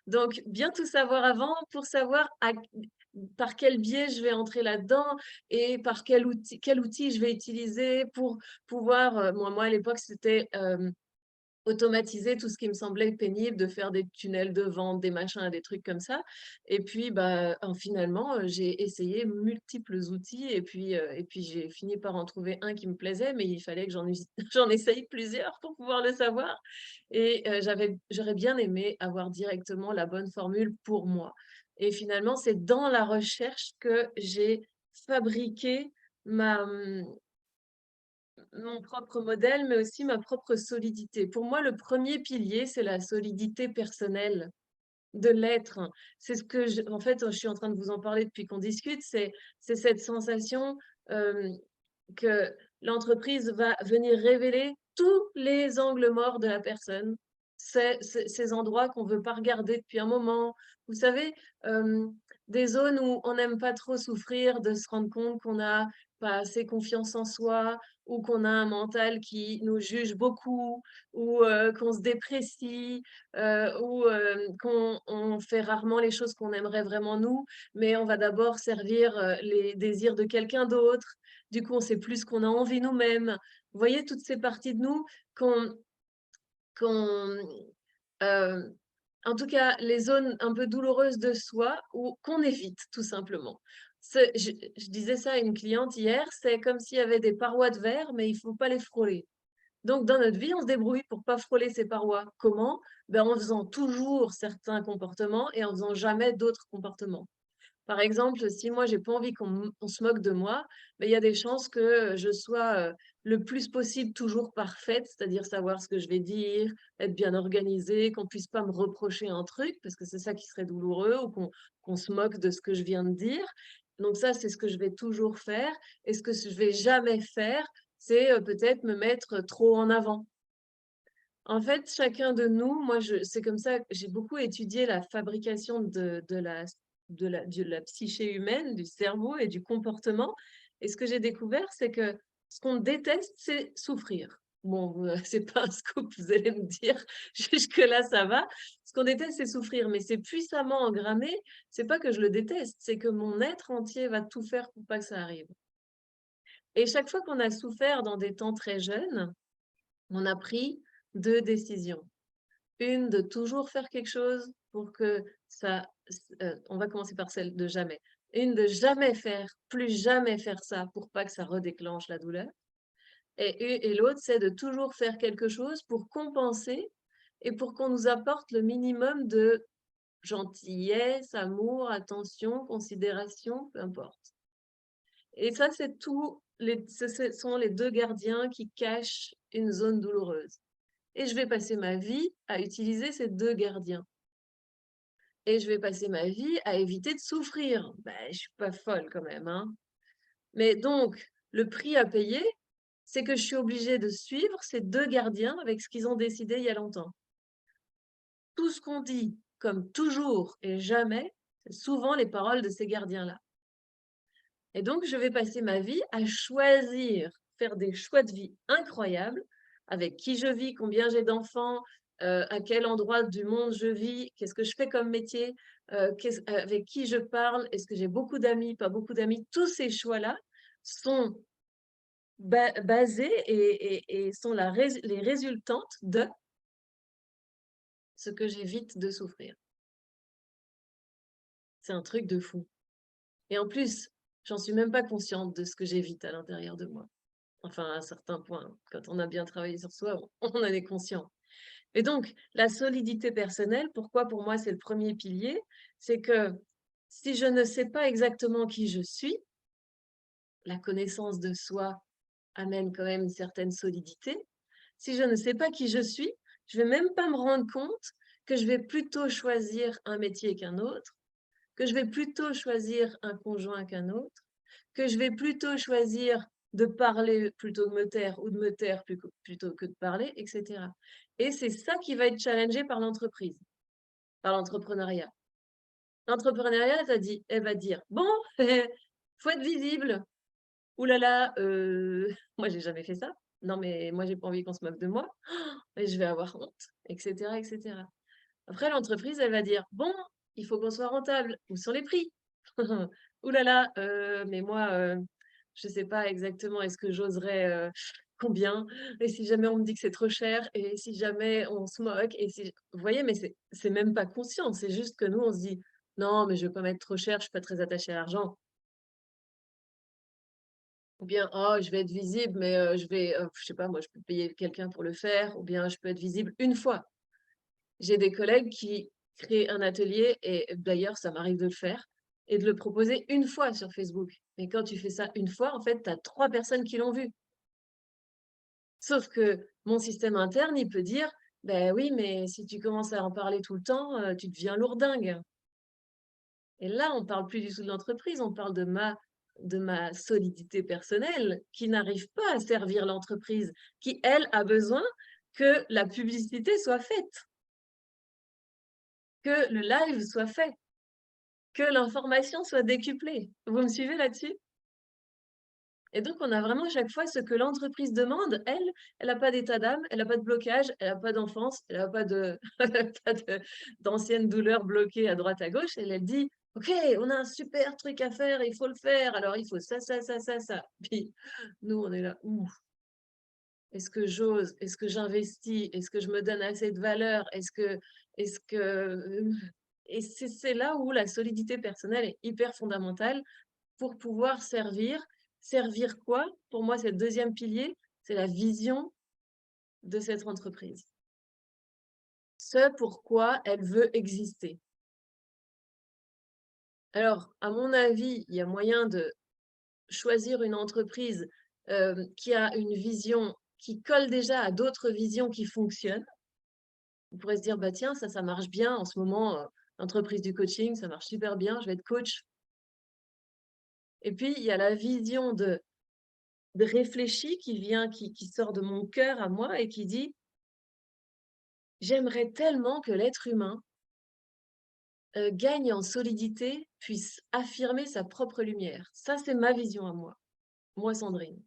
Donc, bien tout savoir avant pour savoir par quel biais je vais entrer là-dedans et par quel outil je vais utiliser pour pouvoir, moi à l'époque, c'était automatiser tout ce qui me semblait pénible, de faire des tunnels de vente, des machins, des trucs comme ça. Et puis, bah, finalement, j'ai essayé multiples outils et puis j'ai fini par en trouver un qui me plaisait, mais il fallait que j'en essaye plusieurs pour pouvoir le savoir. Et j'aurais bien aimé avoir directement la bonne formule pour moi. Et finalement, c'est dans la recherche que j'ai fabriqué mon propre modèle, mais aussi ma propre solidité. Pour moi, le premier pilier, c'est la solidité personnelle de l'être. C'est ce que, en fait, je suis en train de vous en parler depuis qu'on discute, c'est cette sensation euh, que l'entreprise va venir révéler tous les angles morts de la personne ces endroits qu'on ne veut pas regarder depuis un moment. Vous savez, des zones où on n'aime pas trop souffrir de se rendre compte qu'on n'a pas assez confiance en soi, ou qu'on a un mental qui nous juge beaucoup, ou qu'on se déprécie, ou qu'on on fait rarement les choses qu'on aimerait vraiment nous, mais on va d'abord servir les désirs de quelqu'un d'autre. Du coup, on sait plus ce qu'on a envie nous-mêmes. Vous voyez, toutes ces parties de nous qu'on en tout cas, les zones un peu douloureuses de soi ou qu'on évite tout simplement. Je disais ça à une cliente hier, c'est comme s'il y avait des parois de verre, mais il ne faut pas les frôler. Donc, dans notre vie, on se débrouille pour ne pas frôler ces parois. Comment? Ben, en faisant toujours certains comportements et en faisant jamais d'autres comportements. Par exemple, si moi, j'ai pas envie qu'on se moque de moi, mais il y a des chances que je sois le plus possible toujours parfaite, c'est-à-dire savoir ce que je vais dire, être bien organisée, qu'on puisse pas me reprocher un truc, parce que c'est ça qui serait douloureux, ou qu'on se moque de ce que je viens de dire. Donc ça, c'est ce que je vais toujours faire. Et ce que je vais jamais faire, c'est peut-être me mettre trop en avant. En fait, chacun de nous, c'est comme ça que j'ai beaucoup étudié la fabrication de la psyché humaine, du cerveau et du comportement. Et ce que j'ai découvert, c'est que ce qu'on déteste, c'est souffrir. Bon, c'est pas un scoop, vous allez me dire, jusque-là, ça va. Ce qu'on déteste, c'est souffrir, mais c'est puissamment engrammé. C'est pas que je le déteste, c'est que mon être entier va tout faire pour pas que ça arrive. Et chaque fois qu'on a souffert dans des temps très jeunes, on a pris 2 décisions. Une, de toujours faire quelque chose pour que ça on va commencer par celle de jamais. Une, de jamais faire, plus jamais faire ça pour pas que ça redéclenche la douleur. Et l'autre, c'est de toujours faire quelque chose pour compenser et pour qu'on nous apporte le minimum de gentillesse, amour, attention, considération, peu importe. Et ça, ce sont les 2 gardiens qui cachent une zone douloureuse. Et je vais passer ma vie à utiliser ces 2 gardiens. Et je vais passer ma vie à éviter de souffrir. Ben, je suis pas folle quand même, hein. Mais donc, le prix à payer, c'est que je suis obligée de suivre ces 2 gardiens avec ce qu'ils ont décidé il y a longtemps. Tout ce qu'on dit, comme toujours et jamais, c'est souvent les paroles de ces gardiens-là. Et donc, je vais passer ma vie à choisir, faire des choix de vie incroyables, avec qui je vis, combien j'ai d'enfants, à quel endroit du monde je vis, qu'est-ce que je fais comme métier, avec qui je parle, est-ce que j'ai beaucoup d'amis, pas beaucoup d'amis. Tous ces choix-là sont basés et sont les résultantes de ce que j'évite de souffrir. C'est un truc de fou. Et en plus, j'en suis même pas consciente de ce que j'évite à l'intérieur de moi. Enfin, à un certain point, quand on a bien travaillé sur soi, on en est conscient. Et donc, la solidité personnelle, pourquoi pour moi c'est le premier pilier, c'est que si je ne sais pas exactement qui je suis, la connaissance de soi amène quand même une certaine solidité. Si je ne sais pas qui je suis, je ne vais même pas me rendre compte que je vais plutôt choisir un métier qu'un autre, que je vais plutôt choisir un conjoint qu'un autre, que je vais plutôt choisir de parler plutôt que me taire ou de me taire plutôt que de parler, etc. Et c'est ça qui va être challengé par l'entreprise, par l'entrepreneuriat. L'entrepreneuriat, elle va dire, bon, faut être visible. Ouh là là, moi, j'ai jamais fait ça. Non, mais moi, j'ai pas envie qu'on se moque de moi. Et je vais avoir honte, etc., etc. Après, l'entreprise, elle va dire, bon, il faut qu'on soit rentable. Où sont les prix? Ouh là là, mais moi, je sais pas exactement, est-ce que j'oserais, combien? Et si jamais on me dit que c'est trop cher? Et si jamais on se moque? Et si vous voyez? Mais c'est même pas conscient, c'est juste que nous, on se dit: «Non, mais je vais pas mettre trop cher, je suis pas très attachée à l'argent». Ou bien: «Oh, je vais être visible, mais je sais pas moi, je peux payer quelqu'un pour le faire», ou bien: «Je peux être visible une fois». J'ai des collègues qui créent un atelier et d'ailleurs, ça m'arrive de le faire et de le proposer une fois sur Facebook. Mais quand tu fais ça une fois, en fait, tu as 3 personnes qui l'ont vu. Sauf que mon système interne, il peut dire: «Ben oui, mais si tu commences à en parler tout le temps, tu deviens lourdingue». Et là, on parle plus du tout de l'entreprise, on parle de ma solidité personnelle qui n'arrive pas à servir l'entreprise, qui, elle, a besoin que la publicité soit faite. que le live soit fait, que l'information soit décuplée. Vous me suivez là-dessus? Et donc, on a vraiment à chaque fois ce que l'entreprise demande. Elle n'a pas d'état d'âme, elle n'a pas de blocage, elle n'a pas d'enfance, elle n'a pas d'anciennes douleurs bloquées à droite, à gauche. Elle dit, OK, on a un super truc à faire, il faut le faire. Alors, il faut ça, ça, ça, ça, ça. Puis, nous, on est là, ouh, est-ce que j'ose? Est-ce que j'investis? Est-ce que je me donne assez de valeur? Est-ce que, et c'est là où la solidité personnelle est hyper fondamentale pour pouvoir servir. Servir quoi? Pour moi, c'est le deuxième pilier, c'est la vision de cette entreprise. Ce pourquoi elle veut exister. Alors, à mon avis, il y a moyen de choisir une entreprise qui a une vision qui colle déjà à d'autres visions qui fonctionnent. On pourrait se dire, bah tiens, ça marche bien en ce moment, l'entreprise du coaching, ça marche super bien, je vais être coach. Et puis, il y a la vision de réfléchi qui vient, qui sort de mon cœur à moi et qui dit, j'aimerais tellement que l'être humain gagne en solidité, puisse affirmer sa propre lumière. Ça, c'est ma vision à moi, Sandrine.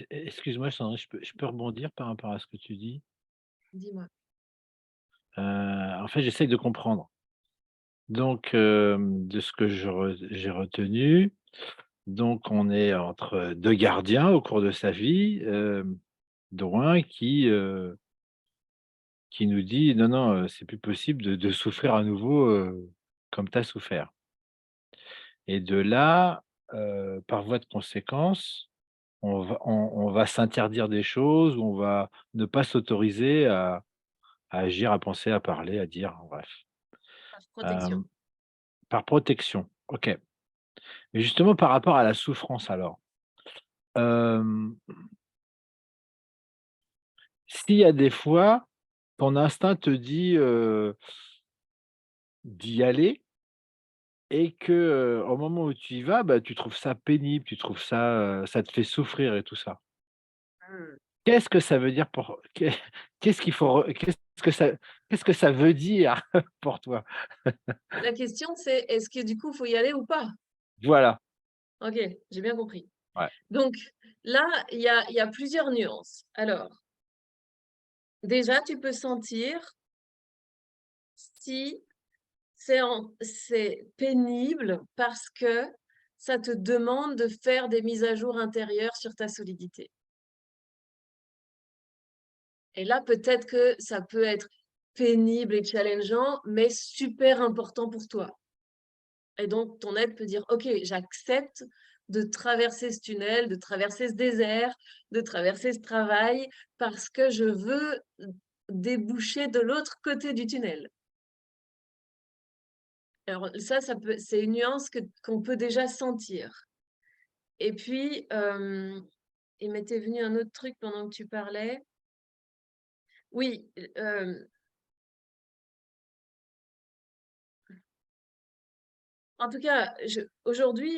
Excuse-moi, Sandrine, je peux rebondir par rapport à ce que tu dis? Dis-moi. En fait, j'essaye de comprendre. Donc, de ce que j'ai retenu, donc on est entre 2 gardiens au cours de sa vie, dont un qui nous dit: «Non, non, c'est plus possible de souffrir à nouveau, comme tu as souffert» et de là, par voie de conséquence, on va s'interdire des choses, ou on va ne pas s'autoriser à agir, à penser, à parler, à dire, en bref. Par protection. Hem, Par protection, OK. Mais justement par rapport à la souffrance alors, hem, s'il y a des fois, ton instinct te dit, d'y aller, et que, au moment où tu y vas, bah, tu trouves ça pénible, tu trouves ça, ça te fait souffrir et tout ça. Mmh. Qu'est-ce que ça veut dire pour qu'est-ce qu'il faut re qu'est-ce que ça veut dire pour toi? La question, c'est est-ce que du coup, il faut y aller ou pas? Voilà, OK, j'ai bien compris. ouais. Donc là, il y a plusieurs nuances. Alors, déjà, tu peux sentir si c'est pénible parce que ça te demande de faire des mises à jour intérieures sur ta solidité. Et là, peut-être que ça peut être pénible et challengeant, mais super important pour toi. Et donc, ton aide peut dire, OK, j'accepte de traverser ce tunnel, de traverser ce désert, de traverser ce travail, parce que je veux déboucher de l'autre côté du tunnel. Alors c'est une nuance qu'on peut déjà sentir. Et puis, il m'était venu un autre truc pendant que tu parlais. Oui, en tout cas, aujourd'hui,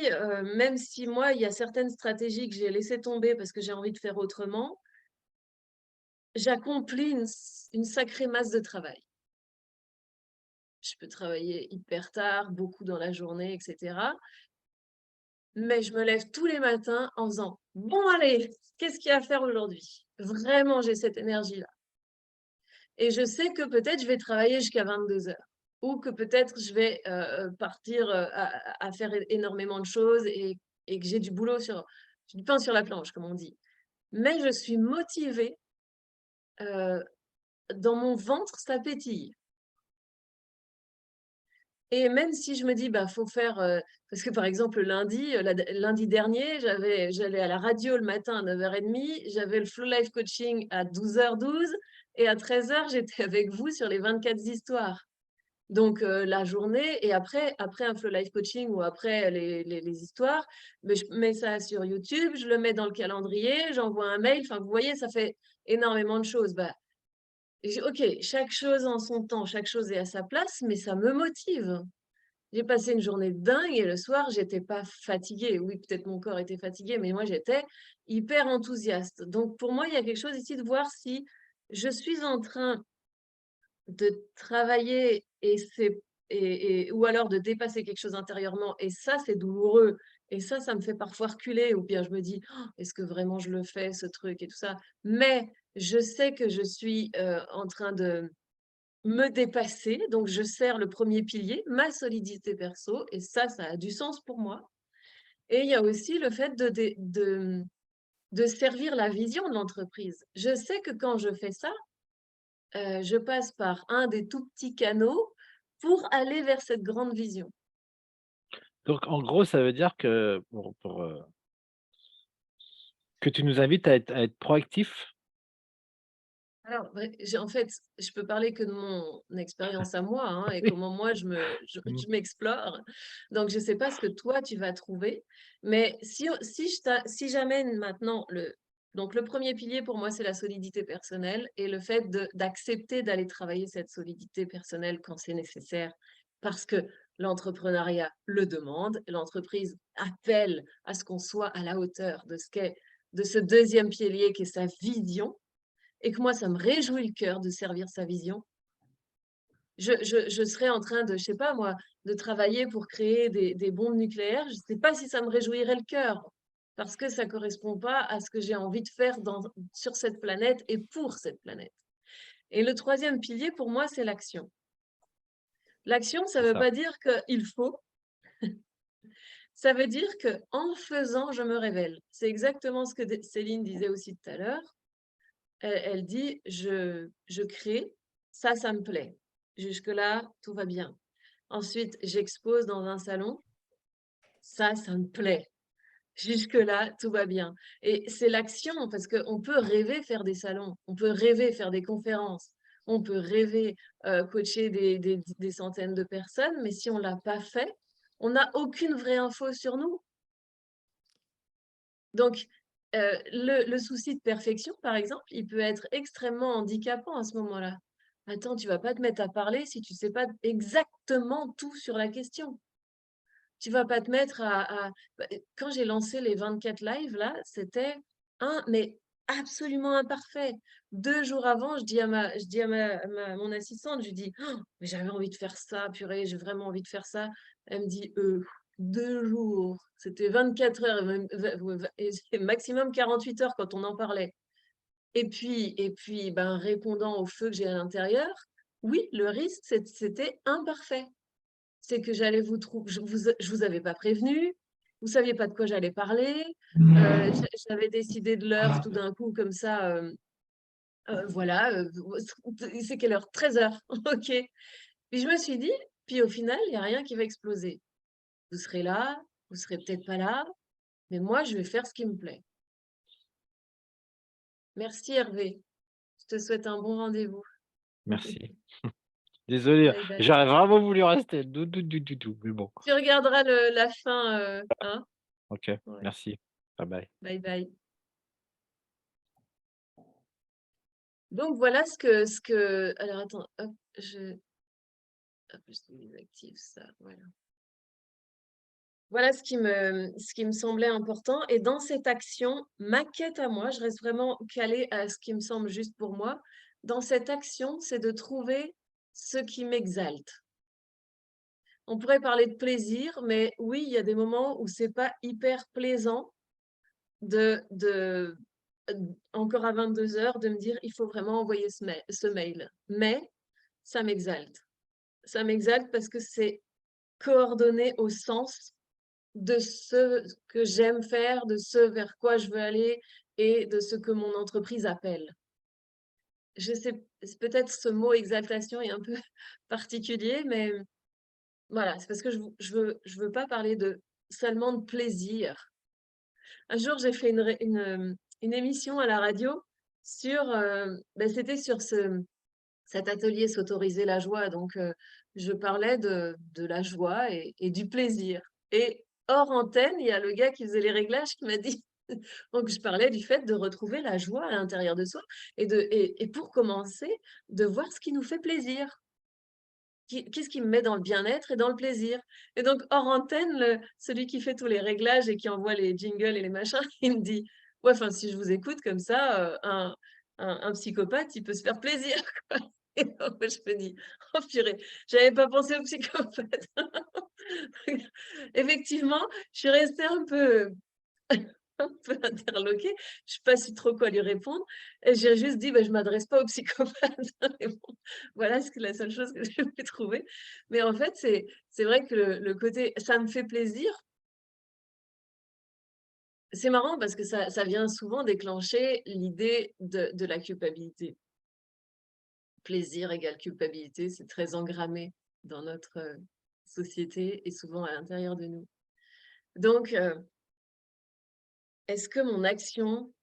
même si moi, il y a certaines stratégies que j'ai laissées tomber parce que j'ai envie de faire autrement, j'accomplis une sacrée masse de travail. Je peux travailler hyper tard, beaucoup dans la journée, etc. Mais je me lève tous les matins en faisant: «Bon allez, qu'est-ce qu'il y a à faire aujourd'hui?» Vraiment, j'ai cette énergie-là. Et je sais que peut-être je vais travailler jusqu'à 22 heures, ou que peut-être je vais, partir, à faire énormément de choses, et que j'ai du pain sur la planche, comme on dit. Mais je suis motivée, heu, dans mon ventre, ça pétille. Et même si je me dis: «Bah, faut faire», parce que par exemple lundi, lundi dernier, j'allais à la radio le matin à 9h30, j'avais le Flow Life Coaching à 12h12, et à 13h, j'étais avec vous sur les 24 histoires. Donc la journée, et après un Flow Life Coaching ou après les histoires, mais je mets ça sur YouTube, je le mets dans le calendrier, j'envoie un mail, enfin vous voyez, ça fait énormément de choses. Bah, OK, chaque chose en son temps, chaque chose est à sa place, mais ça me motive. J'ai passé une journée dingue et le soir, j'étais pas fatiguée. Oui, peut-être mon corps était fatigué, mais moi, j'étais hyper enthousiaste. Donc, pour moi, il y a quelque chose ici de voir si je suis en train de travailler ou alors de dépasser quelque chose intérieurement et ça, c'est douloureux et ça me fait parfois reculer ou bien je me dis: «Oh, est-ce que vraiment je le fais ce truc et tout ça?» mais je sais que je suis, en train de me dépasser, donc je sers le premier pilier, ma solidité perso et ça a du sens pour moi et il y a aussi le fait de servir la vision de l'entreprise. Je sais que quand je fais ça, je passe par un des tout petits canaux pour aller vers cette grande vision. Donc en gros, ça veut dire que que tu nous invites à être proactifs? Alors, vrai, en fait, je peux parler que de mon expérience à moi, hein, et comment moi Mmh. je m'explore. Donc, je ne sais pas ce que toi tu vas trouver, mais si j'amène maintenant donc le premier pilier pour moi c'est la solidité personnelle et le fait d'accepter d'aller travailler cette solidité personnelle quand c'est nécessaire, parce que l'entrepreneuriat le demande, l'entreprise appelle à ce qu'on soit à la hauteur de ce deuxième pilier qui est sa vision et que moi, ça me réjouit le cœur de servir sa vision, je serais en train de, je sais pas moi, de travailler pour créer des bombes nucléaires. Je ne sais pas si ça me réjouirait le cœur, parce que ça correspond pas à ce que j'ai envie de faire sur cette planète et pour cette planète. Et le troisième pilier, pour moi, c'est l'action. L'action, ça C'est ne veut ça. pas dire qu'il faut, ça veut dire que en faisant, je me révèle. C'est exactement ce que Céline disait aussi tout à l'heure. Elle dit: «Je crée, ça me plaît. Jusque-là, tout va bien. Ensuite, j'expose dans un salon, ça me plaît. Jusque-là, tout va bien» et c'est l'action parce qu'on peut rêver faire des salons, on peut rêver faire des conférences, on peut rêver, coacher des centaines de personnes, mais si on l'a pas fait, on n'a aucune vraie info sur nous. Donc, le souci de perfection, par exemple, il peut être extrêmement handicapant à ce moment-là. Attends, tu vas pas te mettre à parler si tu sais pas exactement tout sur la question. Tu vas pas te mettre bah, quand j'ai lancé les 24 lives là, c'était mais absolument imparfait. 2 jours avant, je dis à mon assistante, je lui dis: «Oh, mais j'avais envie de faire ça, purée, j'ai vraiment envie de faire ça». Elle me dit: 2 jours». C'était 24 heures et même et c'est maximum 48 heures quand on en parlait. Et puis, ben, répondant au feu que j'ai à l'intérieur, oui, le risque, c'était imparfait. C'est que j'allais vous trouver, je vous avais pas prévenu, vous saviez pas de quoi j'allais parler, j'avais décidé de l'heure tout d'un coup comme ça, voilà, c'est quelle heure? 13 heures. OK. Puis je me suis dit: «Puis au final, il y a rien qui va exploser. Vous serez là, vous serez peut-être pas là, mais moi je vais faire ce qui me plaît». Merci Hervé. Je te souhaite un bon rendez-vous. Merci. Désolé, Bye bye. j'aurais vraiment voulu rester. Du tout, mais bon. Tu regarderas la fin, hein? OK, Ouais. merci. Bye bye. Bye bye. Donc voilà alors attends, hop, je désactive ça, voilà. Voilà ce qui me semblait important et dans cette action, ma quête à moi, je reste vraiment calée à ce qui me semble juste pour moi. Dans cette action, c'est de trouver ce qui m'exalte. On pourrait parler de plaisir, mais oui, il y a des moments où c'est pas hyper plaisant de encore à 22 heures, de me dire: «Il faut vraiment envoyer ce mail». Mais ça m'exalte. Ça m'exalte parce que c'est coordonné au sens de ce que j'aime faire, de ce vers quoi je veux aller et de ce que mon entreprise appelle. Je sais, peut-être ce mot exaltation est un peu particulier, mais voilà, c'est parce que je veux pas parler seulement de plaisir. Un jour, j'ai fait une émission à la radio sur, c'était sur cet atelier «S'autoriser la joie», donc je parlais de la joie et du plaisir et hors antenne, il y a le gars qui faisait les réglages qui m'a dit donc je parlais du fait de retrouver la joie à l'intérieur de soi et pour commencer, de voir ce qui nous fait plaisir. Qu'est-ce qui me met dans le bien-être et dans le plaisir? Et donc hors antenne, celui qui fait tous les réglages et qui envoie les jingles et les machins, il me dit: «Ouais, enfin si je vous écoute comme ça, un psychopathe, il peut se faire plaisir». Et donc, je me dis, oh purée, j'avais pas pensé au psychopathe. Effectivement, je suis restée un peu, un peu interloquée. Je sais pas si trop quoi lui répondre. Et j'ai juste dit, bah, je m'adresse pas au psychopathe. Et bon, voilà, c'est la seule chose que j'ai pu trouver. Mais en fait, c'est vrai que le côté, ça me fait plaisir. C'est marrant parce que ça vient souvent déclencher l'idée de la culpabilité. Plaisir égale culpabilité, c'est très engrammé dans notre société et souvent à l'intérieur de nous. Donc, est-ce que mon action,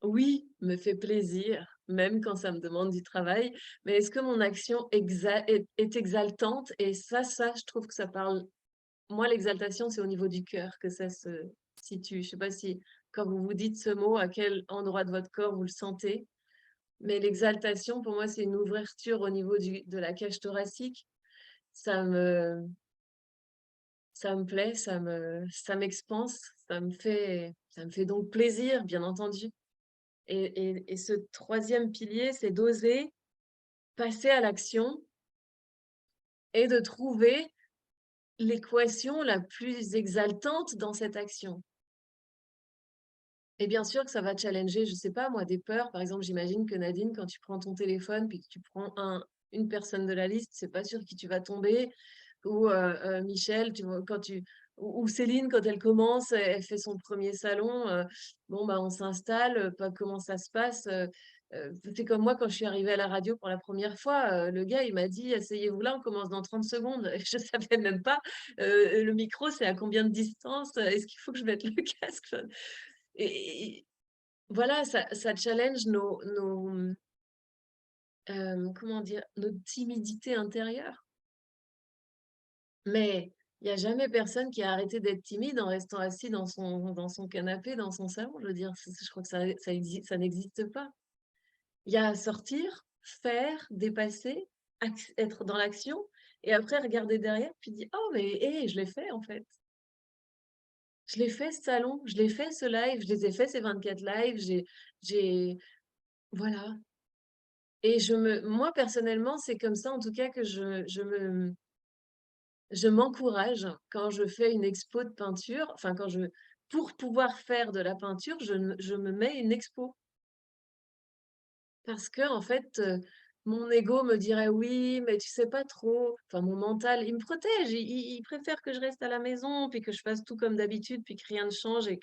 oui, me fait plaisir, même quand ça me demande du travail, mais est-ce que mon action est exaltante? Et ça, je trouve que ça parle. Moi, l'exaltation, c'est au niveau du cœur que ça se situe. Je ne sais pas si, quand vous vous dites ce mot, à quel endroit de votre corps vous le sentez. Mais l'exaltation, pour moi, c'est une ouverture au niveau de la cage thoracique. Ça me, ça me plaît, ça m'expanse, ça me fait donc plaisir, bien entendu. Et ce troisième pilier, c'est d'oser passer à l'action et de trouver l'équation la plus exaltante dans cette action. Et bien sûr que ça va challenger, je sais pas moi, des peurs. Par exemple, j'imagine que Nadine, quand tu prends ton téléphone puis que tu prends une personne de la liste, c'est pas sûr qui tu vas tomber. Ou Michel, tu vois, ou Céline, quand elle commence, elle fait son premier salon. Bon, bah, on s'installe, pas comment ça se passe. C'est comme moi quand je suis arrivée à la radio pour la première fois. Le gars, il m'a dit, asseyez-vous là, on commence dans 30 secondes. Et je savais même pas, le micro, c'est à combien de distance? Est-ce qu'il faut que je mette le casque? Et voilà, ça challenge comment dire, notre timidité intérieure. Mais il y a jamais personne qui a arrêté d'être timide en restant assis dans son canapé, dans son salon. Je veux dire, je crois que ça n'existe pas. Il y a à sortir, faire, dépasser, être dans l'action et après regarder derrière puis dire: «Oh mais hé, je l'ai fait en fait. Je l'ai fait ce salon, je l'ai fait ce live, je les ai fait ces 24 lives, j'ai» voilà. Et moi personnellement, c'est comme ça en tout cas que je m'encourage quand je fais une expo de peinture, enfin pour pouvoir faire de la peinture, je me mets une expo. Parce que en fait, mon ego me dirait: «Oui, mais tu sais pas trop», enfin mon mental, il me protège, il préfère que je reste à la maison, puis que je fasse tout comme d'habitude, puis que rien ne change et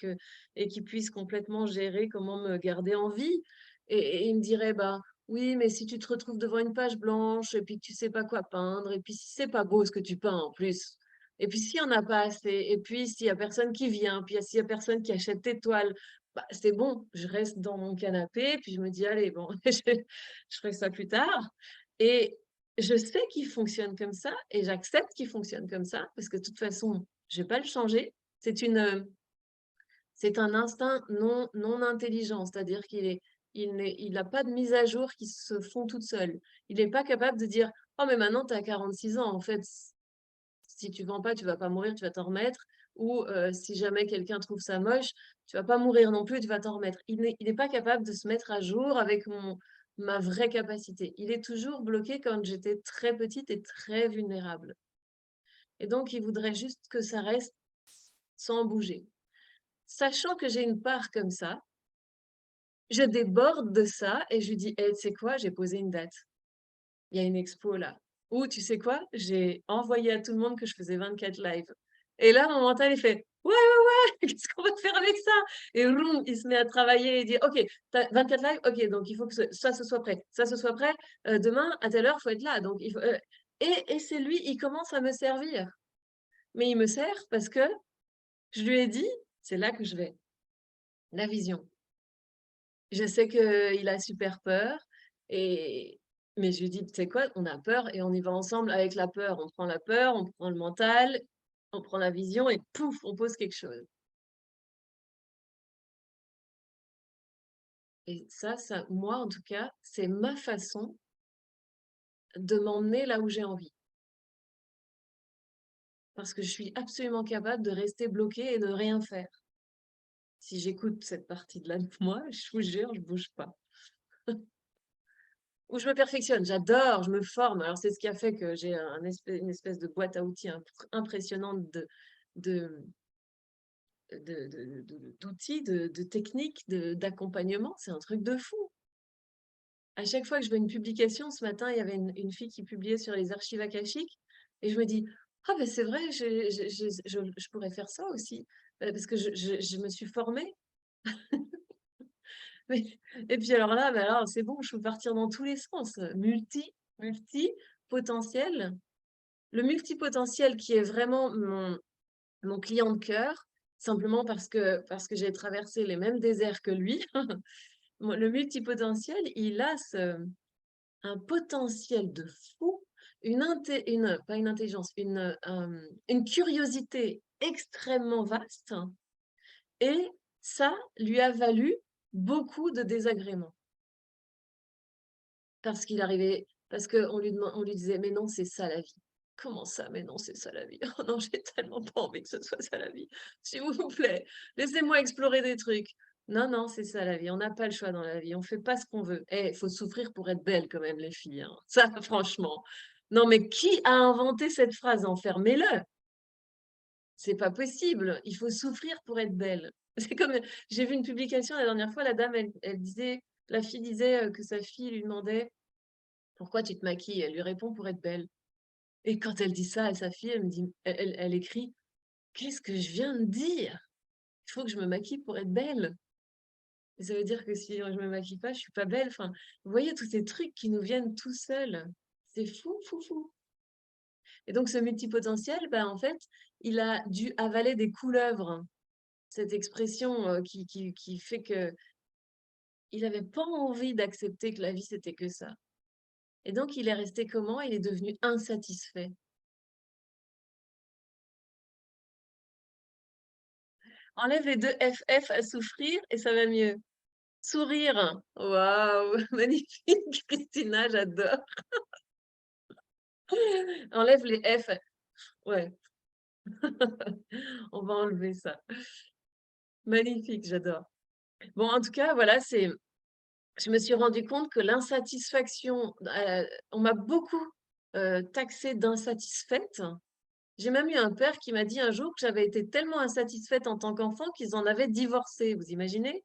qu'il puisse complètement gérer comment me garder en vie et il me dirait: «Bah, oui, mais si tu te retrouves devant une page blanche et puis que tu sais pas quoi peindre et puis si c'est pas beau ce que tu peins en plus et puis s'il y en a pas assez et puis s'il y a personne qui vient, puis s'il y a personne qui achète tes toiles, bah, c'est bon, je reste dans mon canapé, puis je me dis: «Allez, bon, je ferai ça plus tard» et je sais qu'il fonctionne comme ça et j'accepte qu'il fonctionne comme ça parce que de toute façon, je vais pas le changer. C'est un instinct non intelligent, c'est-à-dire il n'a pas de mise à jour qui se font toutes seules. Il n'est pas capable de dire: «Oh mais maintenant tu as 46 ans, en fait, si tu vends pas, tu vas pas mourir, tu vas t'en remettre» ou si jamais quelqu'un trouve ça moche, tu vas pas mourir non plus, tu vas t'en remettre. Il n'est pas capable de se mettre à jour avec ma vraie capacité. Il est toujours bloqué quand j'étais très petite et très vulnérable. Et donc, il voudrait juste que ça reste sans bouger. Sachant que j'ai une part comme ça, je déborde de ça et je lui dis: «Eh, tu sais quoi? J'ai posé une date. Il y a une expo là». Ou tu sais quoi? J'ai envoyé à tout le monde que je faisais 24 lives. Et là, mon mental, il fait: «Ouais, ouais, ouais, qu'est-ce qu'on va faire avec ça?» Et roum, il se met à travailler et dit: «OK, tu as 24 lives? OK, donc il faut que ça, ce soit prêt. Ça, ce soit prêt. Demain, à telle heure, il faut être là. Donc il faut» et c'est lui, il commence à me servir. Mais il me sert parce que je lui ai dit c'est là que je vais, la vision. Je sais qu'il a super peur et mais je lui dis: «Tu sais quoi? On a peur et on y va ensemble avec la peur. On prend la peur, on prend le mental, on prend la vision et pouf, on pose quelque chose» et ça, moi, en tout cas, c'est ma façon de m'emmener là où j'ai envie. Parce que je suis absolument capable de rester bloquée et de rien faire. Si j'écoute cette partie de là de moi, je vous jure, je bouge pas. où je me perfectionne. J'adore, je me forme. Alors, c'est ce qui a fait que j'ai une espèce de boîte à outils impressionnante de, d'outils, de techniques, d'accompagnement. C'est un truc de fou. À chaque fois que je vois une publication, ce matin, il y avait une fille qui publiait sur les archives akashiques, et je me dis, ah ben c'est vrai, je pourrais faire ça aussi, parce que je me suis formée. Et puis alors là, ben alors c'est bon, je peux partir dans tous les sens. Multipotentiel. Le multipotentiel qui est vraiment mon client de cœur, simplement parce que j'ai traversé les mêmes déserts que lui. Le multipotentiel, il a un potentiel de fou, pas une intelligence, une curiosité extrêmement vaste, et ça lui a valu beaucoup de désagréments. Parce on lui disait, mais non, c'est ça la vie. Comment ça, mais non, c'est ça la vie? Oh non, j'ai tellement pas envie que ce soit ça la vie. S'il vous plaît, laissez-moi explorer des trucs. Non, non, c'est ça la vie. On n'a pas le choix dans la vie. On fait pas ce qu'on veut. Eh, il faut souffrir pour être belle quand même, les filles, hein. Ça, franchement. Non, mais qui a inventé cette phrase? Enfermez-le. C'est pas possible. Il faut souffrir pour être belle. C'est comme, j'ai vu une publication la dernière fois, la dame, la fille disait que sa fille lui demandait pourquoi tu te maquilles? Elle lui répond pour être belle. Et quand elle dit ça à sa fille, elle me dit, elle écrit, qu'est-ce que je viens de dire? Il faut que je me maquille pour être belle. Et ça veut dire que si je me maquille pas, je suis pas belle. Enfin, vous voyez tous ces trucs qui nous viennent tout seuls. C'est fou, fou, fou. Et donc ce multipotentiel, ben, en fait, il a dû avaler des couleuvres. Cette expression qui fait que il n'avait pas envie d'accepter que la vie c'était que ça. Et donc il est resté comment? Il est devenu insatisfait. Enlève les deux FF à souffrir et ça va mieux. Sourire. Waouh, magnifique, Christina, j'adore. Enlève les F. Ouais, on va enlever ça. Magnifique, j'adore. Bon, en tout cas, voilà, je me suis rendu compte que l'insatisfaction, on m'a beaucoup taxée d'insatisfaite. J'ai même eu un père qui m'a dit un jour que j'avais été tellement insatisfaite en tant qu'enfant qu'ils en avaient divorcé. Vous imaginez?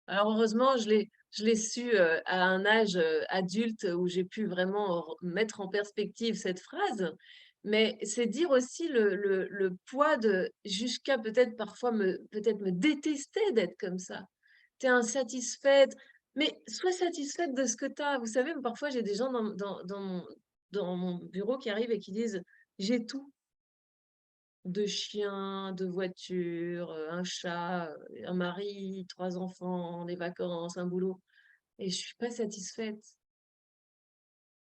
Alors heureusement, je l'ai su à un âge adulte où j'ai pu vraiment mettre en perspective cette phrase. Mais c'est dire aussi le poids de, jusqu'à peut-être parfois peut-être me détester d'être comme ça. Tu es insatisfaite, mais sois satisfaite de ce que tu as. Vous savez, parfois j'ai des gens dans mon bureau qui arrivent et qui disent, j'ai tout. Deux chiens, deux voitures, un chat, un mari, 3 enfants, des vacances, un boulot, et je suis pas satisfaite.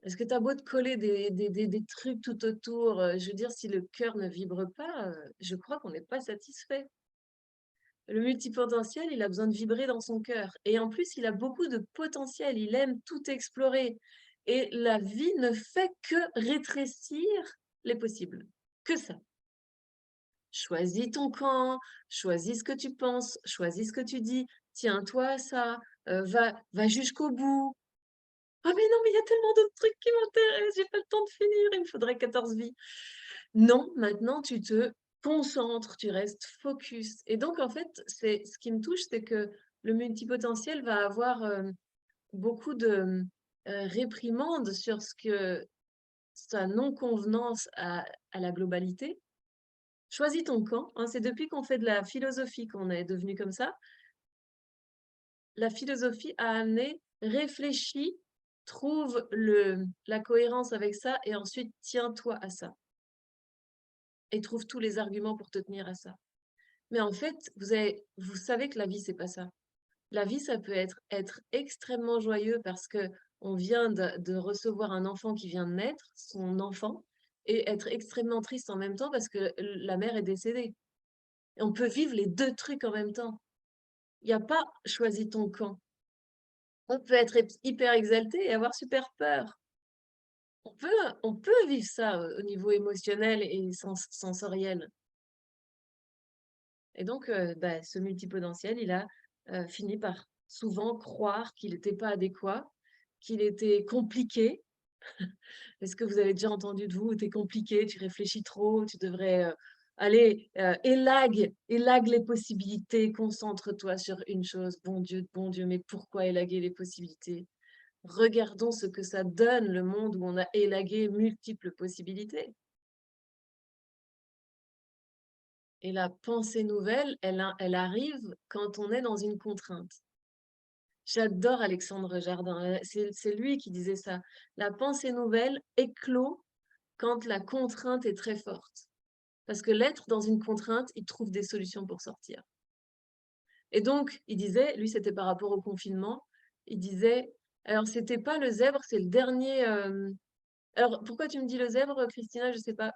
Est-ce que tu as beau te coller des trucs tout autour, je veux dire, si le cœur ne vibre pas, je crois qu'on n'est pas satisfait. Le multipotentiel, il a besoin de vibrer dans son cœur, et en plus, il a beaucoup de potentiel, il aime tout explorer, et la vie ne fait que rétrécir les possibles, que ça. Choisis ton camp, choisis ce que tu penses, choisis ce que tu dis, tiens-toi à ça, va jusqu'au bout. Ah mais non, mais il y a tellement d'autres trucs qui m'intéressent, j'ai pas le temps de finir, il me faudrait 14 vies. Non, maintenant tu te concentres, tu restes focus. Et donc en fait, c'est ce qui me touche, c'est que le multipotentiel va avoir beaucoup de réprimandes sur sa non-convenance à la globalité. Choisis ton camp, hein, c'est depuis qu'on fait de la philosophie qu'on est devenu comme ça. La philosophie a amené, réfléchis, trouve la cohérence avec ça et ensuite tiens-toi à ça. Et trouve tous les arguments pour te tenir à ça. Mais en fait, vous savez que la vie, c'est pas ça. La vie, ça peut être extrêmement joyeux parce que on vient de recevoir un enfant qui vient de naître, son enfant, et être extrêmement triste en même temps parce que la mère est décédée. Et on peut vivre les deux trucs en même temps. Il n'y a pas choisi ton camp. On peut être hyper exalté et avoir super peur. On peut vivre ça au niveau émotionnel et sensoriel. Et donc, ce multipotentiel, il a fini par souvent croire qu'il n'était pas adéquat, qu'il était compliqué. Est-ce que vous avez déjà entendu de vous, t'es compliqué, tu réfléchis trop, tu devrais aller, élague les possibilités, concentre-toi sur une chose. Bon Dieu, mais pourquoi élaguer les possibilités? Regardons ce que ça donne, le monde où on a élagué multiples possibilités. Et la pensée nouvelle, elle arrive quand on est dans une contrainte. J'adore Alexandre Jardin, c'est lui qui disait ça. La pensée nouvelle éclot quand la contrainte est très forte. Parce que l'être dans une contrainte, il trouve des solutions pour sortir. Et donc, il disait, lui, c'était par rapport au confinement, il disait, alors c'était pas le zèbre, c'est le dernier. Alors, pourquoi tu me dis le zèbre, Christina? Je sais pas.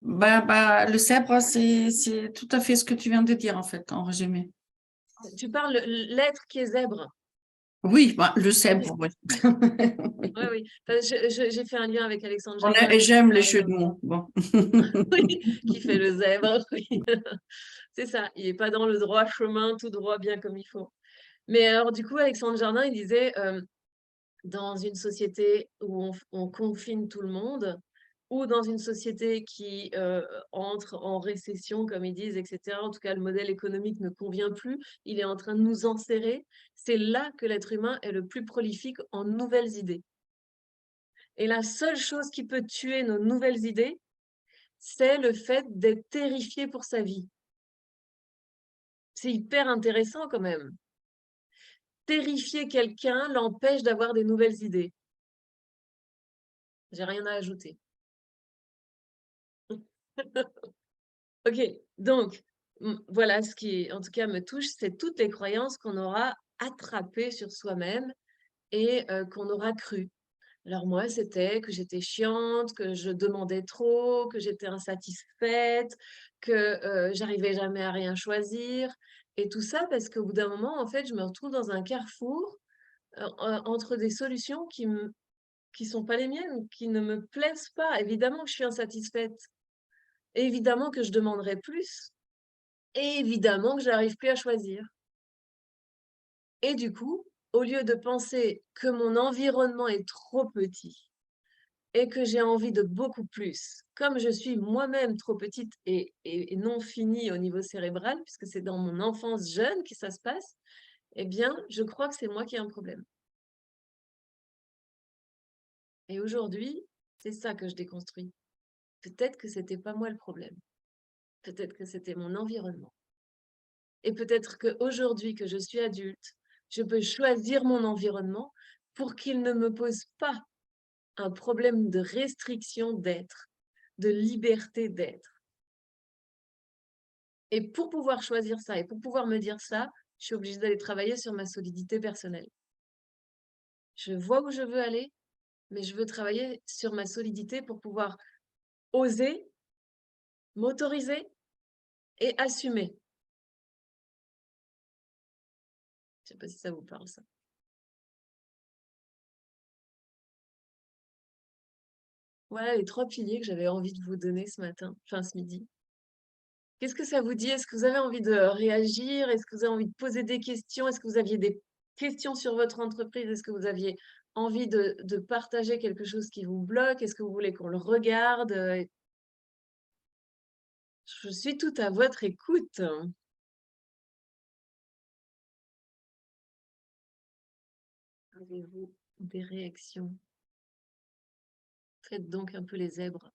Le zèbre, c'est tout à fait ce que tu viens de dire, en fait, en résumé. Tu parles l'être qui est zèbre. Oui, le zèbre, oui. Oui, oui. J'ai fait un lien avec Alexandre On Jardin. a- Lui, J'aime les parlait jeux de mots. Bon. oui, qui fait le zèbre. Oui. C'est ça. Il n'est pas dans le droit chemin, tout droit, bien comme il faut. Mais alors, du coup, Alexandre Jardin, il disait, dans une société où on confine tout le monde, ou dans une société qui entre en récession, comme ils disent, etc. En tout cas, le modèle économique ne convient plus, il est en train de nous enserrer. C'est là que l'être humain est le plus prolifique en nouvelles idées. Et la seule chose qui peut tuer nos nouvelles idées, c'est le fait d'être terrifié pour sa vie. C'est hyper intéressant quand même. Terrifier quelqu'un l'empêche d'avoir des nouvelles idées. J'ai rien à ajouter. Ok, donc voilà ce qui, en tout cas, me touche, c'est toutes les croyances qu'on aura attrapées sur soi-même et qu'on aura crues. Alors moi, c'était que j'étais chiante, que je demandais trop, que j'étais insatisfaite, que j'arrivais jamais à rien choisir. Et tout ça parce qu'au bout d'un moment, en fait, je me retrouve dans un carrefour entre des solutions qui sont pas les miennes, qui ne me plaisent pas. Évidemment que je suis insatisfaite. Évidemment que je demanderai plus. Et évidemment que je n'arrive plus à choisir. Et du coup, au lieu de penser que mon environnement est trop petit et que j'ai envie de beaucoup plus, comme je suis moi-même trop petite et non finie au niveau cérébral, puisque c'est dans mon enfance jeune que ça se passe, eh bien, je crois que c'est moi qui ai un problème. Et aujourd'hui, c'est ça que je déconstruis. Peut-être que c'était pas moi le problème. Peut-être que c'était mon environnement. Et peut-être qu'aujourd'hui que je suis adulte, je peux choisir mon environnement pour qu'il ne me pose pas un problème de restriction d'être, de liberté d'être. Et pour pouvoir choisir ça et pour pouvoir me dire ça, je suis obligée d'aller travailler sur ma solidité personnelle. Je vois où je veux aller, mais je veux travailler sur ma solidité pour pouvoir oser, m'autoriser et assumer. Je ne sais pas si ça vous parle, ça. Voilà les 3 piliers que j'avais envie de vous donner ce matin, enfin ce midi. Qu'est-ce que ça vous dit? Est-ce que vous avez envie de réagir? Est-ce que vous avez envie de poser des questions? Est-ce que vous aviez des questions sur votre entreprise? Est-ce que vous aviez envie de partager quelque chose qui vous bloque? Est-ce que vous voulez qu'on le regarde? Je suis tout à votre écoute. Avez-vous des réactions? Faites donc un peu les zèbres.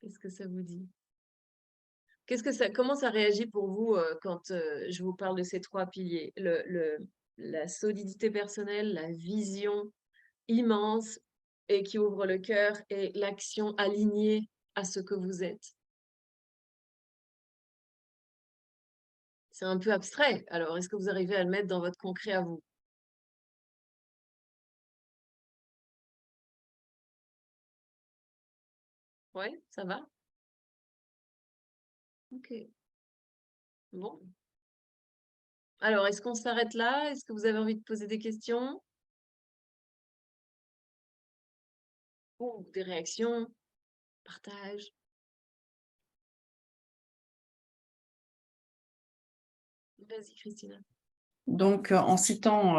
Qu'est-ce que ça vous dit? Comment ça réagit pour vous quand je vous parle de ces 3 piliers? La solidité personnelle, la vision immense et qui ouvre le cœur et l'action alignée à ce que vous êtes. C'est un peu abstrait. Alors, est-ce que vous arrivez à le mettre dans votre concret à vous? Ouais, ça va? Ok. Bon. Alors, est-ce qu'on s'arrête là? Est-ce que vous avez envie de poser des questions? Ou des réactions? Partage? Vas-y, Christina. Donc, en citant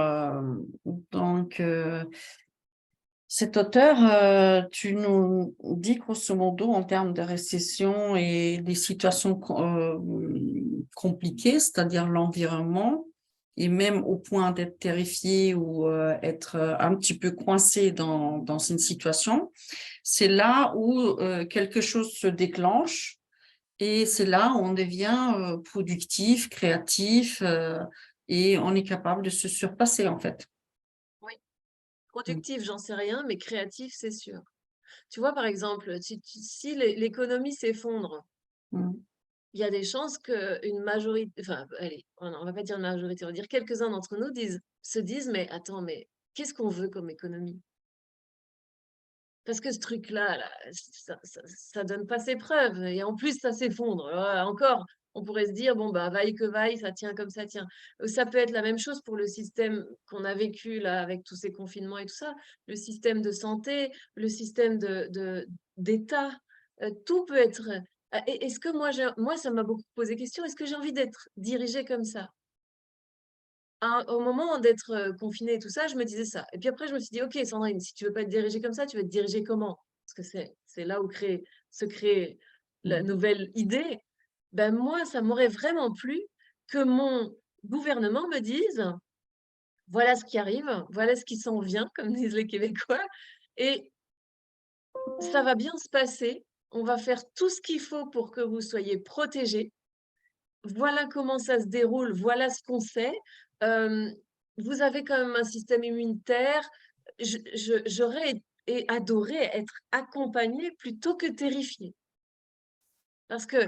cet auteur, tu nous dis grosso modo en termes de récession et des situations compliquées, c'est-à-dire l'environnement, et même au point d'être terrifié ou être un petit peu coincé dans une situation, c'est là où quelque chose se déclenche et c'est là où on devient productif, créatif et on est capable de se surpasser en fait. Productif, j'en sais rien, mais créatif, c'est sûr. Tu vois, par exemple, si l'économie s'effondre, Mm. il y a des chances qu'une majorité, enfin, allez, on va pas dire une majorité, on va dire quelques-uns d'entre nous se disent, mais attends, mais qu'est-ce qu'on veut comme économie? Parce que ce truc-là, là, ça donne pas ses preuves. Et en plus, ça s'effondre. Encore, on pourrait se dire, bon, bah, vaille que vaille, ça tient comme ça tient. Ça peut être la même chose pour le système qu'on a vécu là, avec tous ces confinements et tout ça. Le système de santé, le système d'État, tout peut être. Est-ce que moi, ça m'a beaucoup posé question, est-ce que j'ai envie d'être dirigée comme ça? Au moment d'être confinée et tout ça, je me disais ça. Et puis après, je me suis dit, OK, Sandrine, si tu veux pas être dirigée comme ça, tu veux être dirigée comment? Parce que c'est là où se crée la nouvelle idée. Ben moi, ça m'aurait vraiment plu que mon gouvernement me dise, voilà ce qui arrive, voilà ce qui s'en vient, comme disent les Québécois, et ça va bien se passer. On va faire tout ce qu'il faut pour que vous soyez protégés. Voilà comment ça se déroule, voilà ce qu'on sait. Euh, Vous avez quand même un système immunitaire. J'aurais adoré être accompagnée plutôt que terrifiée. Parce que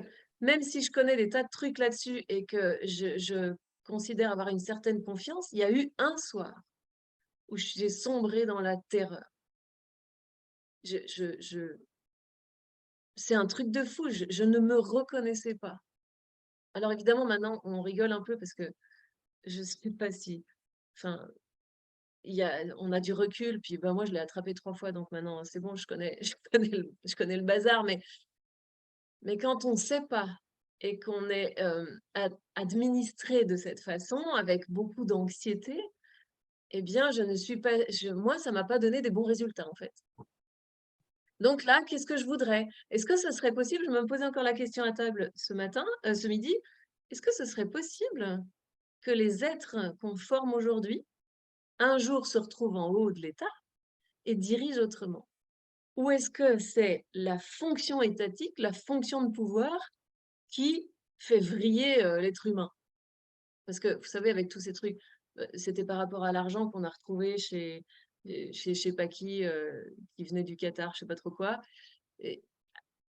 même si je connais des tas de trucs là-dessus et que je considère avoir une certaine confiance, il y a eu un soir où j'ai sombré dans la terreur. Je, je, je- C'est un truc de fou, je ne me reconnaissais pas. Alors évidemment, maintenant, on rigole un peu parce que je ne sais pas si... Enfin, on a du recul, puis ben, moi je l'ai attrapé 3 fois, donc maintenant c'est bon, je connais le bazar, mais quand on ne sait pas et qu'on est administré de cette façon, avec beaucoup d'anxiété, eh bien je ne suis pas, moi ça m'a pas donné des bons résultats en fait. Donc là, qu'est-ce que je voudrais? Est-ce que ce serait possible, je me posais encore la question à table ce midi, est-ce que ce serait possible que les êtres qu'on forme aujourd'hui, un jour se retrouvent en haut de l'État et dirigent autrement? Ou est-ce que c'est la fonction étatique, la fonction de pouvoir qui fait vriller l'être humain? Parce que vous savez, avec tous ces trucs, c'était par rapport à l'argent qu'on a retrouvé chez je sais pas qui venait du Qatar, je sais pas trop quoi. Et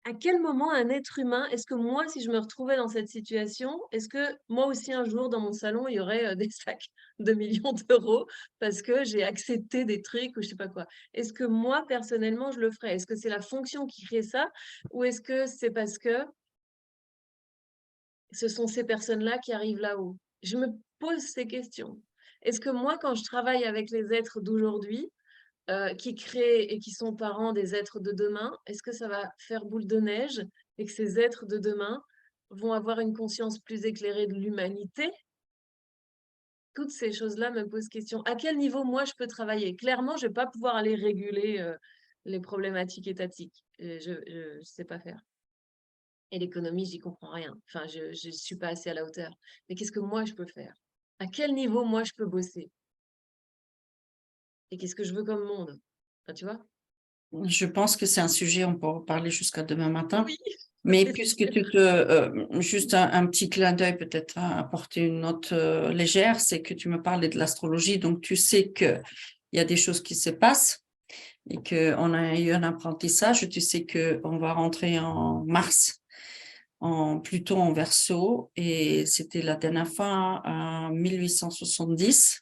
à quel moment un être humain, est-ce que moi, si je me retrouvais dans cette situation, est-ce que moi aussi un jour dans mon salon, il y aurait des sacs de millions d'euros parce que j'ai accepté des trucs ou je sais pas quoi? Est-ce que moi, personnellement, je le ferais? Est-ce que c'est la fonction qui crée ça ou est-ce que c'est parce que ce sont ces personnes-là qui arrivent là-haut? Je me pose ces questions. Est-ce que moi, quand je travaille avec les êtres d'aujourd'hui, qui créent et qui sont parents des êtres de demain, est-ce que ça va faire boule de neige et que ces êtres de demain vont avoir une conscience plus éclairée de l'humanité? Toutes ces choses-là me posent question. À quel niveau, moi, je peux travailler? Clairement, je ne vais pas pouvoir aller réguler les problématiques étatiques. Je ne sais pas faire. Et l'économie, j'y comprends rien. Enfin, je ne suis pas assez à la hauteur. Mais qu'est-ce que moi, je peux faire? À quel niveau, moi, je peux bosser? Et qu'est-ce que je veux comme monde? Enfin, tu vois? Je pense que c'est un sujet, on peut en parler jusqu'à demain matin. Oui, Mais c'est puisque sûr. juste un petit clin d'œil peut-être à apporter une note légère, c'est que tu me parlais de l'astrologie, donc tu sais qu'il y a des choses qui se passent et qu'on a eu un apprentissage. Tu sais qu'on va rentrer en mars, plutôt en Verseau, et c'était la dernière fois en 1870.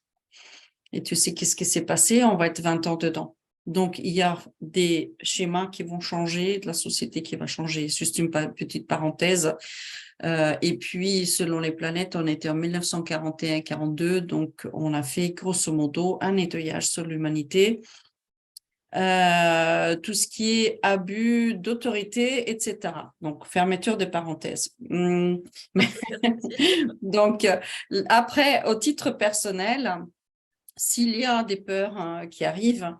Et tu sais qu'est-ce qui s'est passé, on va être 20 ans dedans. Donc, il y a des schémas qui vont changer, de la société qui va changer. Juste une petite parenthèse. Et puis, selon les planètes, on était en 1941-42, donc on a fait grosso modo un nettoyage sur l'humanité tout ce qui est abus d'autorité, etc. Donc, fermeture de parenthèses. Donc, après, au titre personnel, s'il y a des peurs qui arrivent,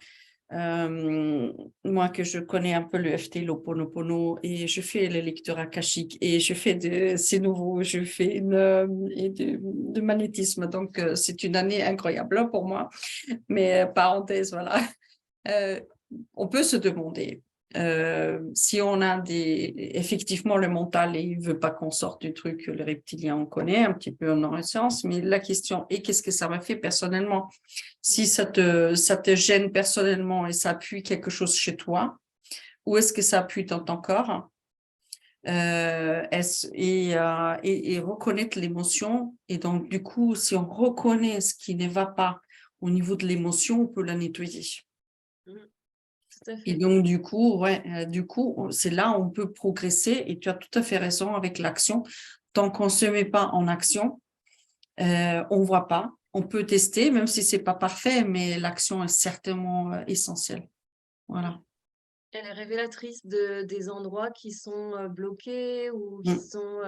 moi que je connais un peu le FT, l'Ho'oponopono, et je fais les lectures akashiques, et je fais c'est nouveau, je fais de magnétisme, donc c'est une année incroyable pour moi, mais parenthèse, voilà. On peut se demander si on a effectivement le mental et il ne veut pas qu'on sorte du truc, le reptilien on connaît un petit peu en neurosciences, mais la question est qu'est-ce que ça m'a fait personnellement? Si ça te gêne personnellement et ça appuie quelque chose chez toi, ou est-ce que ça appuie dans ton corps? Et reconnaître l'émotion. Et donc, du coup, si on reconnaît ce qui ne va pas au niveau de l'émotion, on peut la nettoyer. Tout à Et fait. donc, du coup, c'est là où on peut progresser. Et tu as tout à fait raison avec l'action. Tant qu'on ne se met pas en action, on ne voit pas. On peut tester, même si ce n'est pas parfait, mais l'action est certainement essentielle. Voilà. Elle est révélatrice des endroits qui sont bloqués ou qui Mm. sont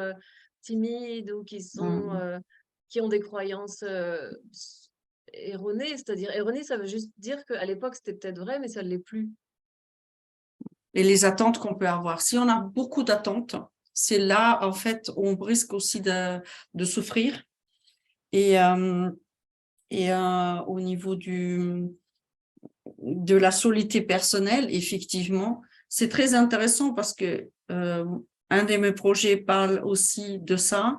timides ou Mm. qui ont des croyances erronées. C'est-à-dire, erronées, ça veut juste dire qu'à l'époque, c'était peut-être vrai, mais ça ne l'est plus. Et les attentes qu'on peut avoir. Si on a beaucoup d'attentes, c'est là, en fait, où on risque aussi de souffrir. Et au niveau de la solitude personnelle, effectivement, c'est très intéressant parce que un de mes projets parle aussi de ça,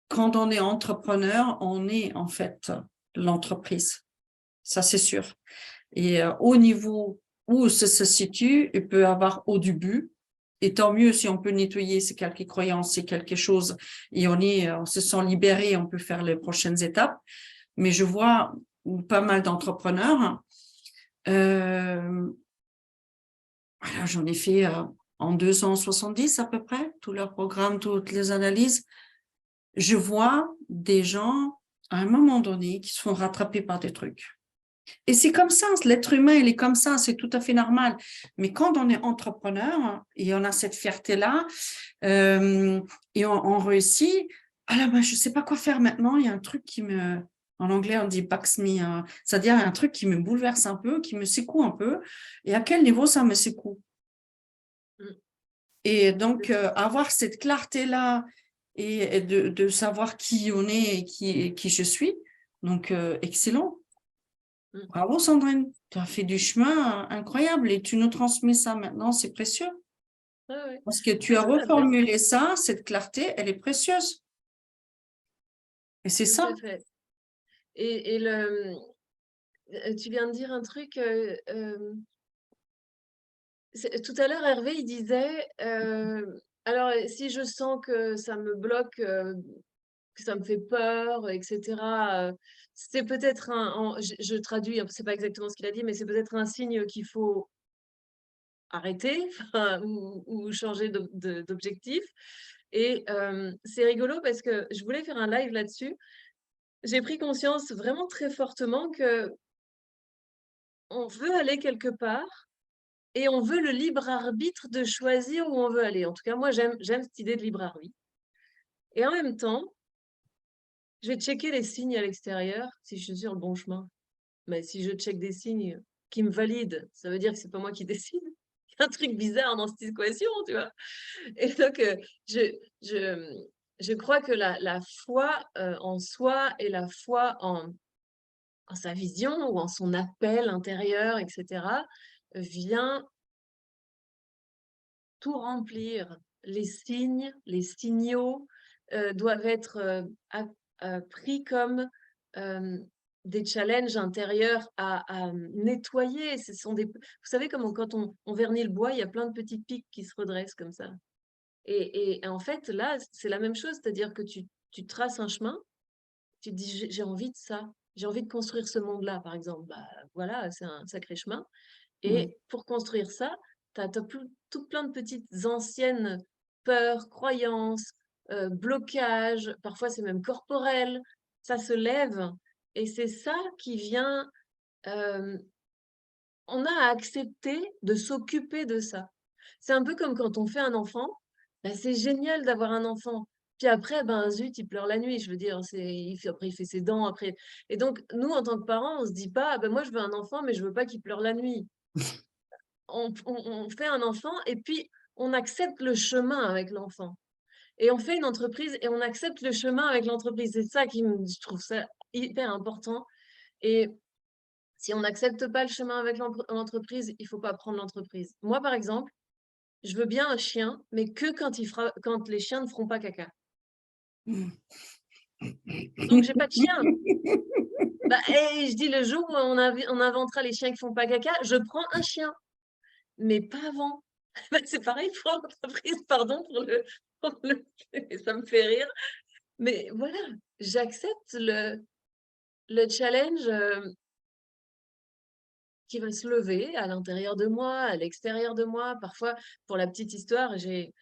quand on est entrepreneur, on est en fait l'entreprise. Ça, c'est sûr. Et au niveau où ça se situe, il peut y avoir au début, et tant mieux si on peut nettoyer ces quelques croyances, c'est quelque chose, et on se sent libéré, on peut faire les prochaines étapes. Mais je vois pas mal d'entrepreneurs, voilà, j'en ai fait en 270 à peu près, tous leurs programmes, toutes les analyses. Je vois des gens, à un moment donné, qui se font rattraper par des trucs. Et c'est comme ça, l'être humain, il est comme ça, c'est tout à fait normal. Mais quand on est entrepreneur et on a cette fierté-là et on réussit, alors ben, je ne sais pas quoi faire maintenant, il y a un truc en anglais on dit bugs me, c'est-à-dire un truc qui me bouleverse un peu, qui me secoue un peu. Et à quel niveau ça me secoue? Et donc, avoir cette clarté-là et de savoir qui on est et qui je suis, donc excellent. Bravo Sandrine, tu as fait du chemin incroyable et tu nous transmets ça maintenant, c'est précieux. Ah ouais. Parce que tu C'est as ça, la vraie- reformulé ça, cette clarté, elle est précieuse. Et c'est Tout ça. à fait. Et tu viens de dire un truc. Tout à l'heure, Hervé, il disait, alors si je sens que ça me bloque, que ça me fait peur, etc., c'est peut-être je traduis, hein, c'est pas exactement ce qu'il a dit, mais c'est peut-être un signe qu'il faut arrêter enfin, ou changer d'objectif. Et c'est rigolo parce que je voulais faire un live là-dessus. J'ai pris conscience vraiment très fortement que on veut aller quelque part et on veut le libre arbitre de choisir où on veut aller. En tout cas, moi, j'aime cette idée de libre arbitre. Et en même temps, je vais checker les signes à l'extérieur si je suis sur le bon chemin. Mais si je check des signes qui me valident, ça veut dire que c'est pas moi qui décide. Il y a un truc bizarre dans cette équation, tu vois. Et donc, je, je, je crois que la foi en soi et la foi en sa vision ou en son appel intérieur, etc., vient tout remplir. Les signes, les signaux doivent être pris comme des challenges intérieurs à nettoyer. Vous savez, comme quand on vernit le bois, il y a plein de petites pics qui se redressent comme ça. Et en fait, là, c'est la même chose, c'est-à-dire que tu traces un chemin, tu te dis, j'ai envie de ça, j'ai envie de construire ce monde-là, par exemple. Bah, voilà, c'est un sacré chemin. Mm. Et pour construire ça, tu as tout plein de petites anciennes peurs, croyances, blocages, parfois c'est même corporel, ça se lève. Et c'est ça qui vient on a à accepter de s'occuper de ça. C'est un peu comme quand on fait un enfant, bah, c'est génial d'avoir un enfant. Puis après, ben zut, il pleure la nuit, je veux dire, après il fait ses dents, après. Et donc, nous, en tant que parents, on se dit pas, ah ben moi je veux un enfant, mais je veux pas qu'il pleure la nuit. On fait un enfant et puis on accepte le chemin avec l'enfant. Et on fait une entreprise et on accepte le chemin avec l'entreprise. C'est ça je trouve ça hyper important. Et si on n'accepte pas le chemin avec l'entreprise, il faut pas prendre l'entreprise. Moi, par exemple, je veux bien un chien, mais que quand les chiens ne feront pas caca. Donc, j'ai pas de chien. Bah, et je dis, le jour où on inventera les chiens qui font pas caca, je prends un chien, mais pas avant. Bah, c'est pareil pour l'entreprise, pardon ça me fait rire. Mais voilà, j'accepte le challenge qui va se lever à l'intérieur de moi, à l'extérieur de moi. Parfois, pour la petite histoire, j'ai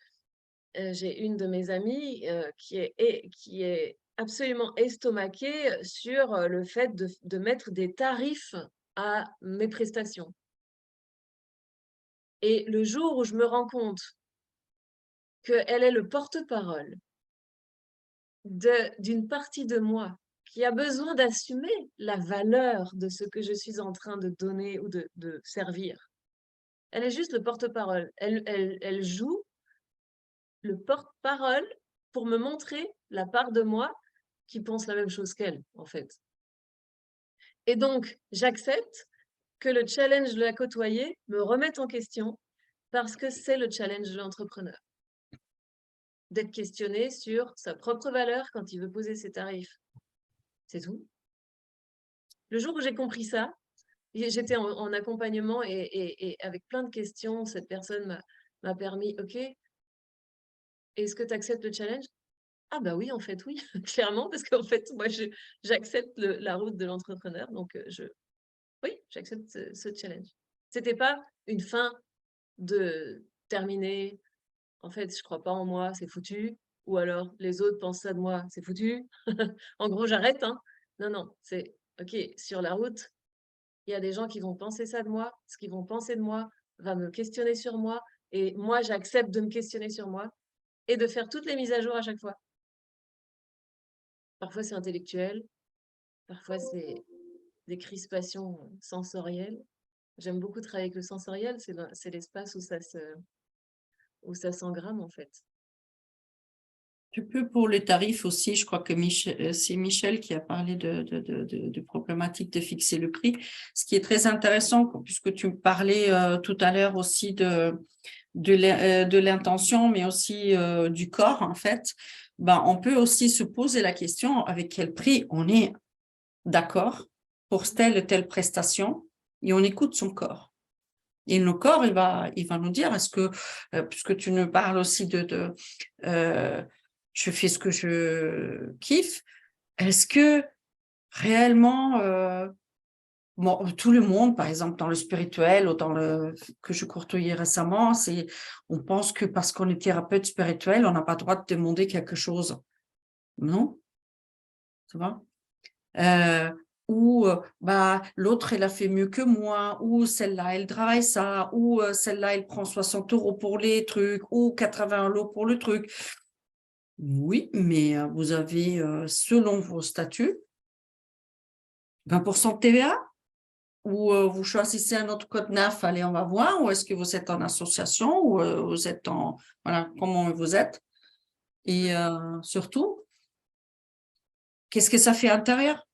une de mes amies qui est absolument estomaquée sur le fait de mettre des tarifs à mes prestations. Et le jour où je me rends compte qu'elle est le porte-parole d'une partie de moi qui a besoin d'assumer la valeur de ce que je suis en train de donner ou de servir. Elle est juste le porte-parole. Elle joue le porte-parole pour me montrer la part de moi qui pense la même chose qu'elle, en fait. Et donc, j'accepte que le challenge de la côtoyer me remette en question parce que c'est le challenge de l'entrepreneur. D'être questionné sur sa propre valeur quand il veut poser ses tarifs. C'est tout. Le jour où j'ai compris ça, j'étais en accompagnement et avec plein de questions, cette personne m'a permis, OK, est-ce que tu acceptes le challenge? Ah bah oui, en fait, oui, clairement, parce qu'en fait, moi, j'accepte la route de l'entrepreneur, donc oui, j'accepte ce challenge. C'était pas une fin de terminer, en fait, je crois pas en moi, c'est foutu, ou alors les autres pensent ça de moi, c'est foutu. En gros, j'arrête, hein. Non, non, c'est OK, sur la route, il y a des gens qui vont penser ça de moi, ce qu'ils vont penser de moi va me questionner sur moi, et moi, j'accepte de me questionner sur moi et de faire toutes les mises à jour à chaque fois. Parfois, c'est intellectuel, parfois, c'est des crispations sensorielles. J'aime beaucoup travailler avec le sensoriel, c'est l'espace où ça s'engramme, en fait. Tu peux pour les tarifs aussi, je crois que c'est Michel qui a parlé de problématique de fixer le prix. Ce qui est très intéressant, puisque tu parlais tout à l'heure aussi de l'intention, mais aussi du corps, en fait, ben, on peut aussi se poser la question avec quel prix on est d'accord pour telle ou telle prestation et on écoute son corps. Et le corps, il va nous dire, est-ce que, puisque tu nous parles aussi je fais ce que je kiffe, est-ce que réellement, bon, tout le monde, par exemple, dans le spirituel ou dans que je courtoyais récemment, on pense que parce qu'on est thérapeute spirituel, on n'a pas le droit de demander quelque chose. Non, tu vois? Ou bah, l'autre, elle a fait mieux que moi, ou celle-là, elle travaille ça, ou celle-là, elle prend 60 € pour les trucs, ou 80 € pour le truc. Oui, mais vous avez, selon vos statuts, 20% de TVA, ou vous choisissez un autre code NAF, allez, on va voir, ou est-ce que vous êtes en association, ou vous êtes voilà, comment vous êtes. Et surtout, qu'est-ce que ça fait à l'intérieur?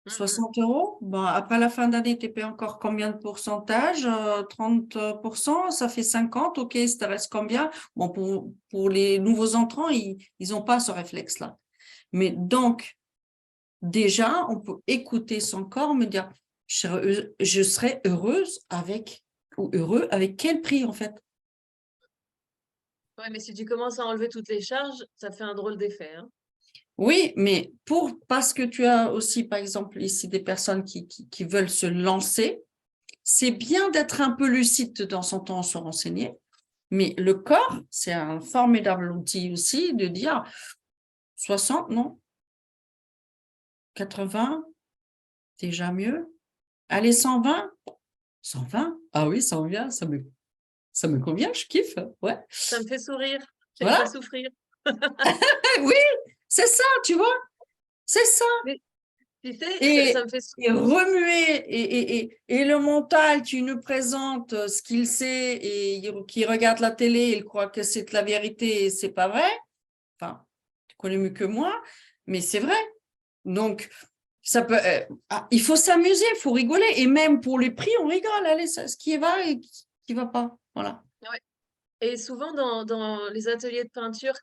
60 €. Bon, après la fin d'année, tu payes encore combien de pourcentage? 30%, ça fait 50. OK, ça reste combien? Bon, pour les nouveaux entrants, ils n'ont pas ce réflexe-là. Mais donc, déjà, on peut écouter son corps, me dire, je serais heureuse avec, ou heureux avec quel prix, en fait? Ouais, mais si tu commences à enlever toutes les charges, ça fait un drôle d'effet, hein. Oui, mais parce que tu as aussi, par exemple, ici des personnes qui veulent se lancer, c'est bien d'être un peu lucide dans son temps, se renseigner, mais le corps, c'est un formidable outil aussi de dire 60, non, 80, déjà mieux, Allez, 120? 120? Ah oui, 120, ça me convient, je kiffe. Ouais. Ça me fait sourire et Voilà. pas souffrir. Oui, c'est ça, tu vois, c'est ça. Mais tu sais, Et, ça me fait et remuer et le mental qui nous présente ce qu'il sait et qui regarde la télé, il croit que c'est la vérité et c'est pas vrai. Enfin, tu connais mieux que moi, mais c'est vrai. Donc, ça peut, il faut s'amuser, il faut rigoler. Et même pour les prix, on rigole. Allez, ça, ce qui va et qui va pas. Voilà. Ouais. Et souvent dans les ateliers de peinture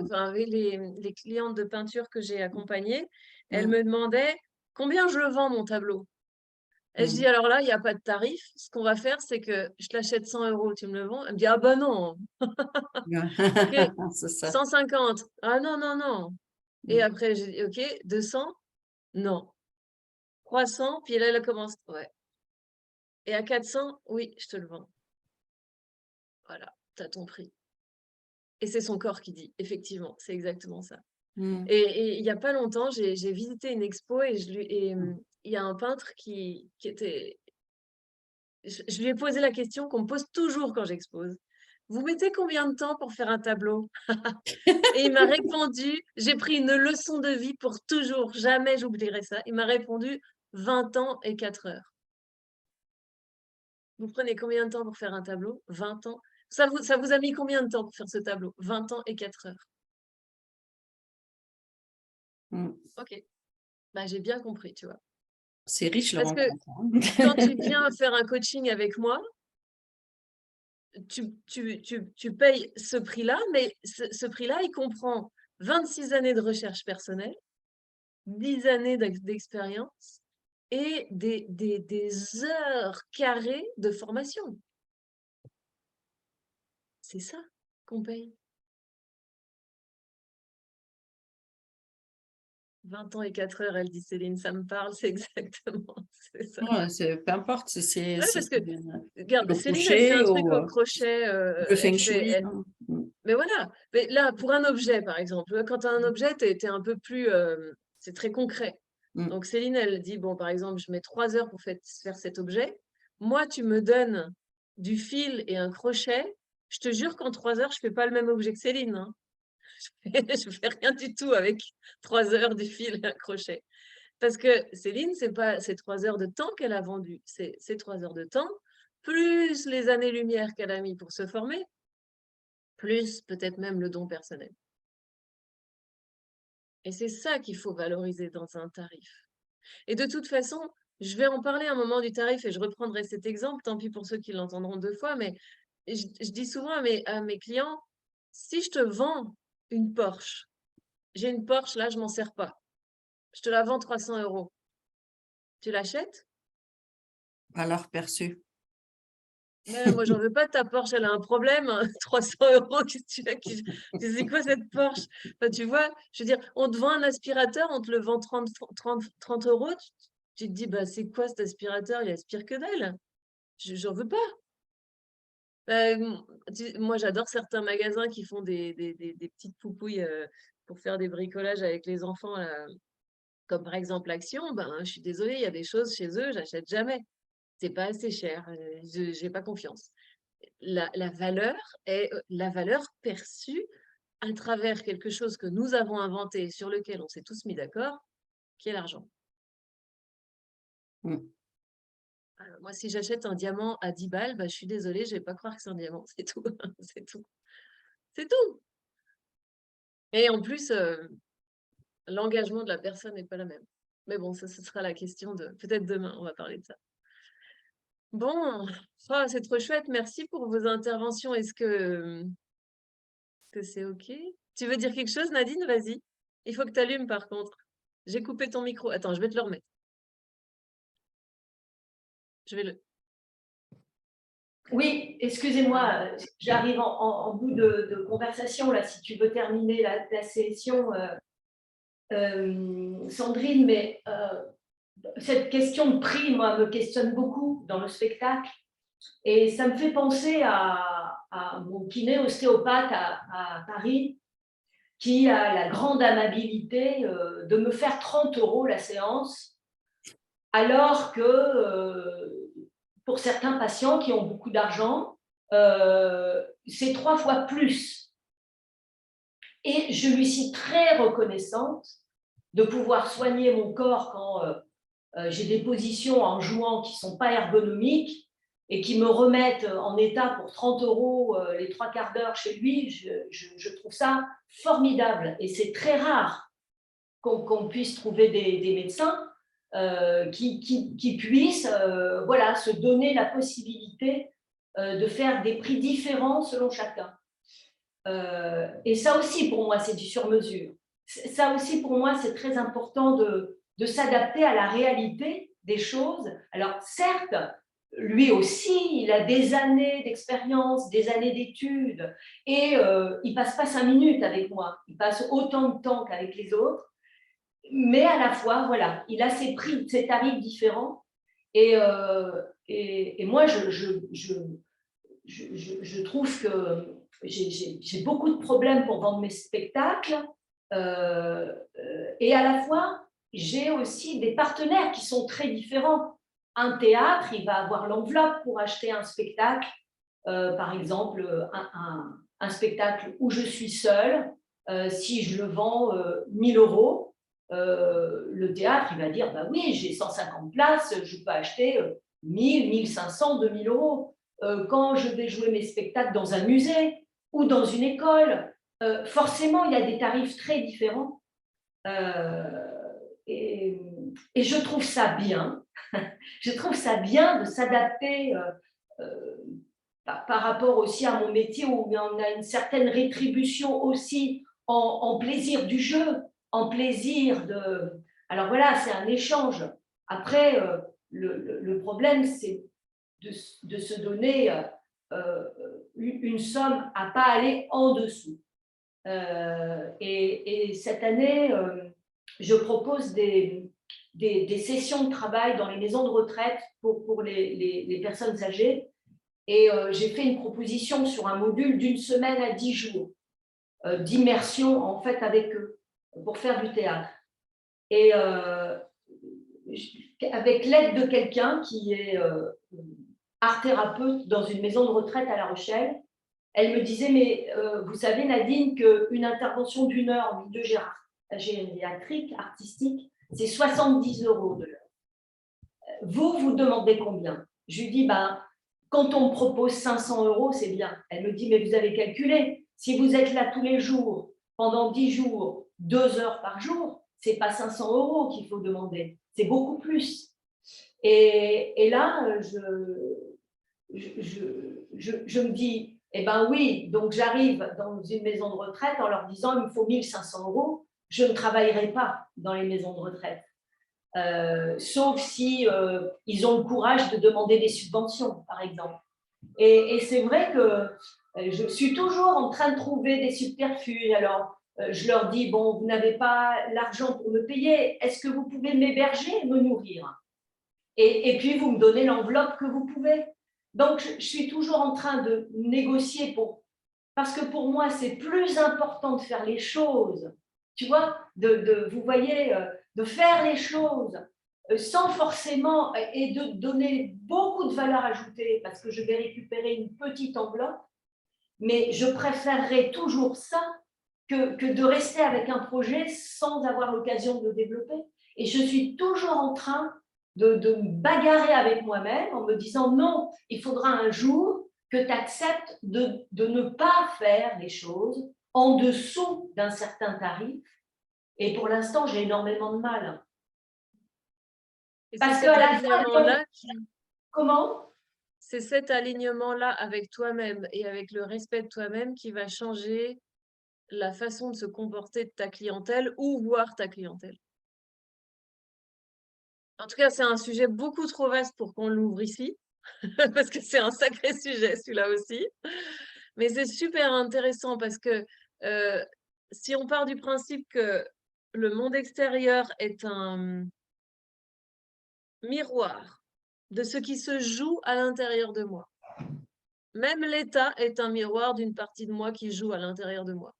enfin, avec les clientes de peinture que j'ai accompagnées, elles Mm, me demandaient combien je le vends mon tableau. Et je mm. dis alors là, il n'y a pas de tarif. Ce qu'on va faire, c'est que je l'achète 100 euros, tu me le vends. Elle me dit ah bah non, ok, C'est ça. 150. Ah non, non, non. Et Mm. après, j'ai dit ok, 200. Non. 300. Puis là, elle commence. Ouais. Et à 400, oui, je te le vends. Voilà, t'as ton prix. Et c'est son corps qui dit, effectivement, c'est exactement ça. Mm. Et il n'y a pas longtemps, j'ai visité une expo il y a un peintre qui était. Je lui ai posé la question qu'on me pose toujours quand j'expose. Vous mettez combien de temps pour faire un tableau? Et il m'a répondu, j'ai pris une leçon de vie pour toujours, jamais j'oublierai ça. Il m'a répondu 20 ans et 4 heures. Vous prenez combien de temps pour faire un tableau? 20 ans. Ça vous a mis combien de temps pour faire ce tableau? 20 ans et 4 heures. Mm. Ok, bah, j'ai bien compris, tu vois. C'est riche la Parce que rencontre. quand tu viens faire un coaching avec moi, tu payes ce prix-là, mais ce prix-là, il comprend 26 années de recherche personnelle, 10 années d'expérience et des heures carrées de formation. C'est ça qu'on paye. 20 ans et 4 heures, elle dit Céline, ça me parle, c'est exactement, c'est ça. Ouais, peu importe, Ouais, parce que, regarde, le Céline, elle fait un crochet truc ou au crochet, le feng shui. Hein. Mm. mais voilà. Mais là, pour un objet, par exemple, quand tu as un objet, tu es un peu plus, c'est très concret. Mm. Donc Céline, elle dit, bon, par exemple, je mets 3 heures pour faire cet objet. Moi, tu me donnes du fil et un crochet. Je te jure qu'en 3 heures, je fais pas le même objet que Céline, hein. Je fais rien du tout avec 3 heures du fil et un crochet. Parce que Céline, c'est pas ces 3 heures de temps qu'elle a vendu, c'est ces 3 heures de temps, plus les années-lumière qu'elle a mis pour se former, plus peut-être même le don personnel. Et c'est ça qu'il faut valoriser dans un tarif. Et de toute façon, je vais en parler un moment du tarif et je reprendrai cet exemple, tant pis pour ceux qui l'entendront 2 fois, mais je dis souvent à mes clients, si je te vends une Porsche, j'ai une Porsche, là, je m'en sers pas. Je te la vends 300 euros. Tu l'achètes? Valeur perçue. Mais moi, j'en veux pas de ta Porsche, elle a un problème, hein. 300 euros, qu'est-ce que tu veux c'est quoi cette Porsche? Enfin, tu vois, je veux dire, on te vend un aspirateur, on te le vend 30 euros, tu te dis, bah, c'est quoi cet aspirateur? Il aspire que dalle. J'en veux pas. Moi, j'adore certains magasins qui font des petites poupouilles pour faire des bricolages avec les enfants, là, comme par exemple Action. Ben, je suis désolée, il y a des choses chez eux, j'achète jamais. C'est pas assez cher, je j'ai pas confiance. La valeur est la valeur perçue à travers quelque chose que nous avons inventé, sur lequel on s'est tous mis d'accord, qui est l'argent. Mm. Moi, si j'achète un diamant à 10 balles, bah, je suis désolée, je vais pas croire que c'est un diamant, c'est tout, c'est tout, c'est tout. Et en plus, l'engagement de la personne n'est pas la même. Mais bon, ça, ce sera la question de peut-être demain, on va parler de ça. Bon, oh, c'est trop chouette, merci pour vos interventions. Est-ce que c'est OK? Tu veux dire quelque chose, Nadine? Vas-y. Il faut que tu allumes par contre. J'ai coupé ton micro. Attends, je vais te le remettre. Je vais le. Oui, excusez-moi, j'arrive en bout de conversation, là, si tu veux terminer la session, Sandrine, mais cette question de prix, moi, me questionne beaucoup dans le spectacle. Et ça me fait penser à mon kiné ostéopathe à Paris, qui a la grande amabilité de me faire 30 euros la séance, alors que pour certains patients qui ont beaucoup d'argent, c'est 3 fois plus. Et je lui suis très reconnaissante de pouvoir soigner mon corps quand j'ai des positions en jouant qui ne sont pas ergonomiques et qui me remettent en état pour 30 € les 3/4 d'heure chez lui. Je trouve ça formidable. Et c'est très rare qu'on puisse trouver des médecins qui puissent voilà, se donner la possibilité de faire des prix différents selon chacun. Et ça aussi, pour moi, c'est du sur-mesure. Ça aussi, pour moi, c'est très important de s'adapter à la réalité des choses. Alors, certes, lui aussi, il a des années d'expérience, des années d'études, et il ne passe pas 5 minutes avec moi. Il passe autant de temps qu'avec les autres. Mais à la fois, voilà, il a ses prix, ses tarifs différents. Et moi, je trouve que j'ai beaucoup de problèmes pour vendre mes spectacles. Et à la fois, j'ai aussi des partenaires qui sont très différents. Un théâtre, il va avoir l'enveloppe pour acheter un spectacle, par exemple, un spectacle où je suis seule. Si je le vends 1 000 €, le théâtre, il va dire, bah oui, j'ai 150 places, je peux acheter 1 000, 1 500, 2 000 €. Quand je vais jouer mes spectacles dans un musée ou dans une école, forcément, il y a des tarifs très différents. Et je trouve ça bien. Je trouve ça bien de s'adapter par rapport aussi à mon métier où on a une certaine rétribution aussi en plaisir du jeu, en plaisir de… Alors voilà, c'est un échange. Après, le problème, c'est de se donner une somme à ne pas aller en dessous. Et cette année, je propose des sessions de travail dans les maisons de retraite pour les personnes âgées. Et j'ai fait une proposition sur un module d'1 semaine à 10 jours d'immersion en fait avec eux pour faire du théâtre. Et avec l'aide de quelqu'un qui est art thérapeute dans une maison de retraite à La Rochelle, elle me disait, mais vous savez Nadine qu'une intervention d'1 heure en milieu gériatrique, artistique, c'est 70 € de l'heure. Vous demandez combien? Je lui dis, ben, quand on me propose 500 €, c'est bien. Elle me dit, mais vous avez calculé, si vous êtes là tous les jours, pendant 10 jours, 2 heures par jour, ce n'est pas 500 € qu'il faut demander, c'est beaucoup plus. Et là, je me dis, eh bien oui, donc j'arrive dans une maison de retraite en leur disant, il me faut 1 500 €, je ne travaillerai pas dans les maisons de retraite. Sauf si ils ont le courage de demander des subventions, par exemple. Et c'est vrai que je suis toujours en train de trouver des subterfuges. Alors, je leur dis, bon, vous n'avez pas l'argent pour me payer, est-ce que vous pouvez m'héberger et me nourrir? Et puis, vous me donnez l'enveloppe que vous pouvez. Donc, je suis toujours en train de négocier parce que pour moi, c'est plus important de faire les choses, tu vois, vous voyez, de faire les choses sans forcément, et de donner beaucoup de valeur ajoutée, parce que je vais récupérer une petite enveloppe, mais je préférerais toujours ça que de rester avec un projet sans avoir l'occasion de le développer. Et je suis toujours en train de me bagarrer avec moi-même en me disant non, il faudra un jour que tu acceptes de ne pas faire les choses en dessous d'un certain tarif. Et pour l'instant, j'ai énormément de mal. Parce qu'à la fin, comment ? C'est cet alignement-là avec toi-même et avec le respect de toi-même qui va changer la façon de se comporter de ta clientèle ou voir ta clientèle. En tout cas, c'est un sujet beaucoup trop vaste pour qu'on l'ouvre ici, parce que c'est un sacré sujet, celui-là aussi. Mais c'est super intéressant parce que si on part du principe que le monde extérieur est un miroir de ce qui se joue à l'intérieur de moi, même l'État est un miroir d'une partie de moi qui joue à l'intérieur de moi.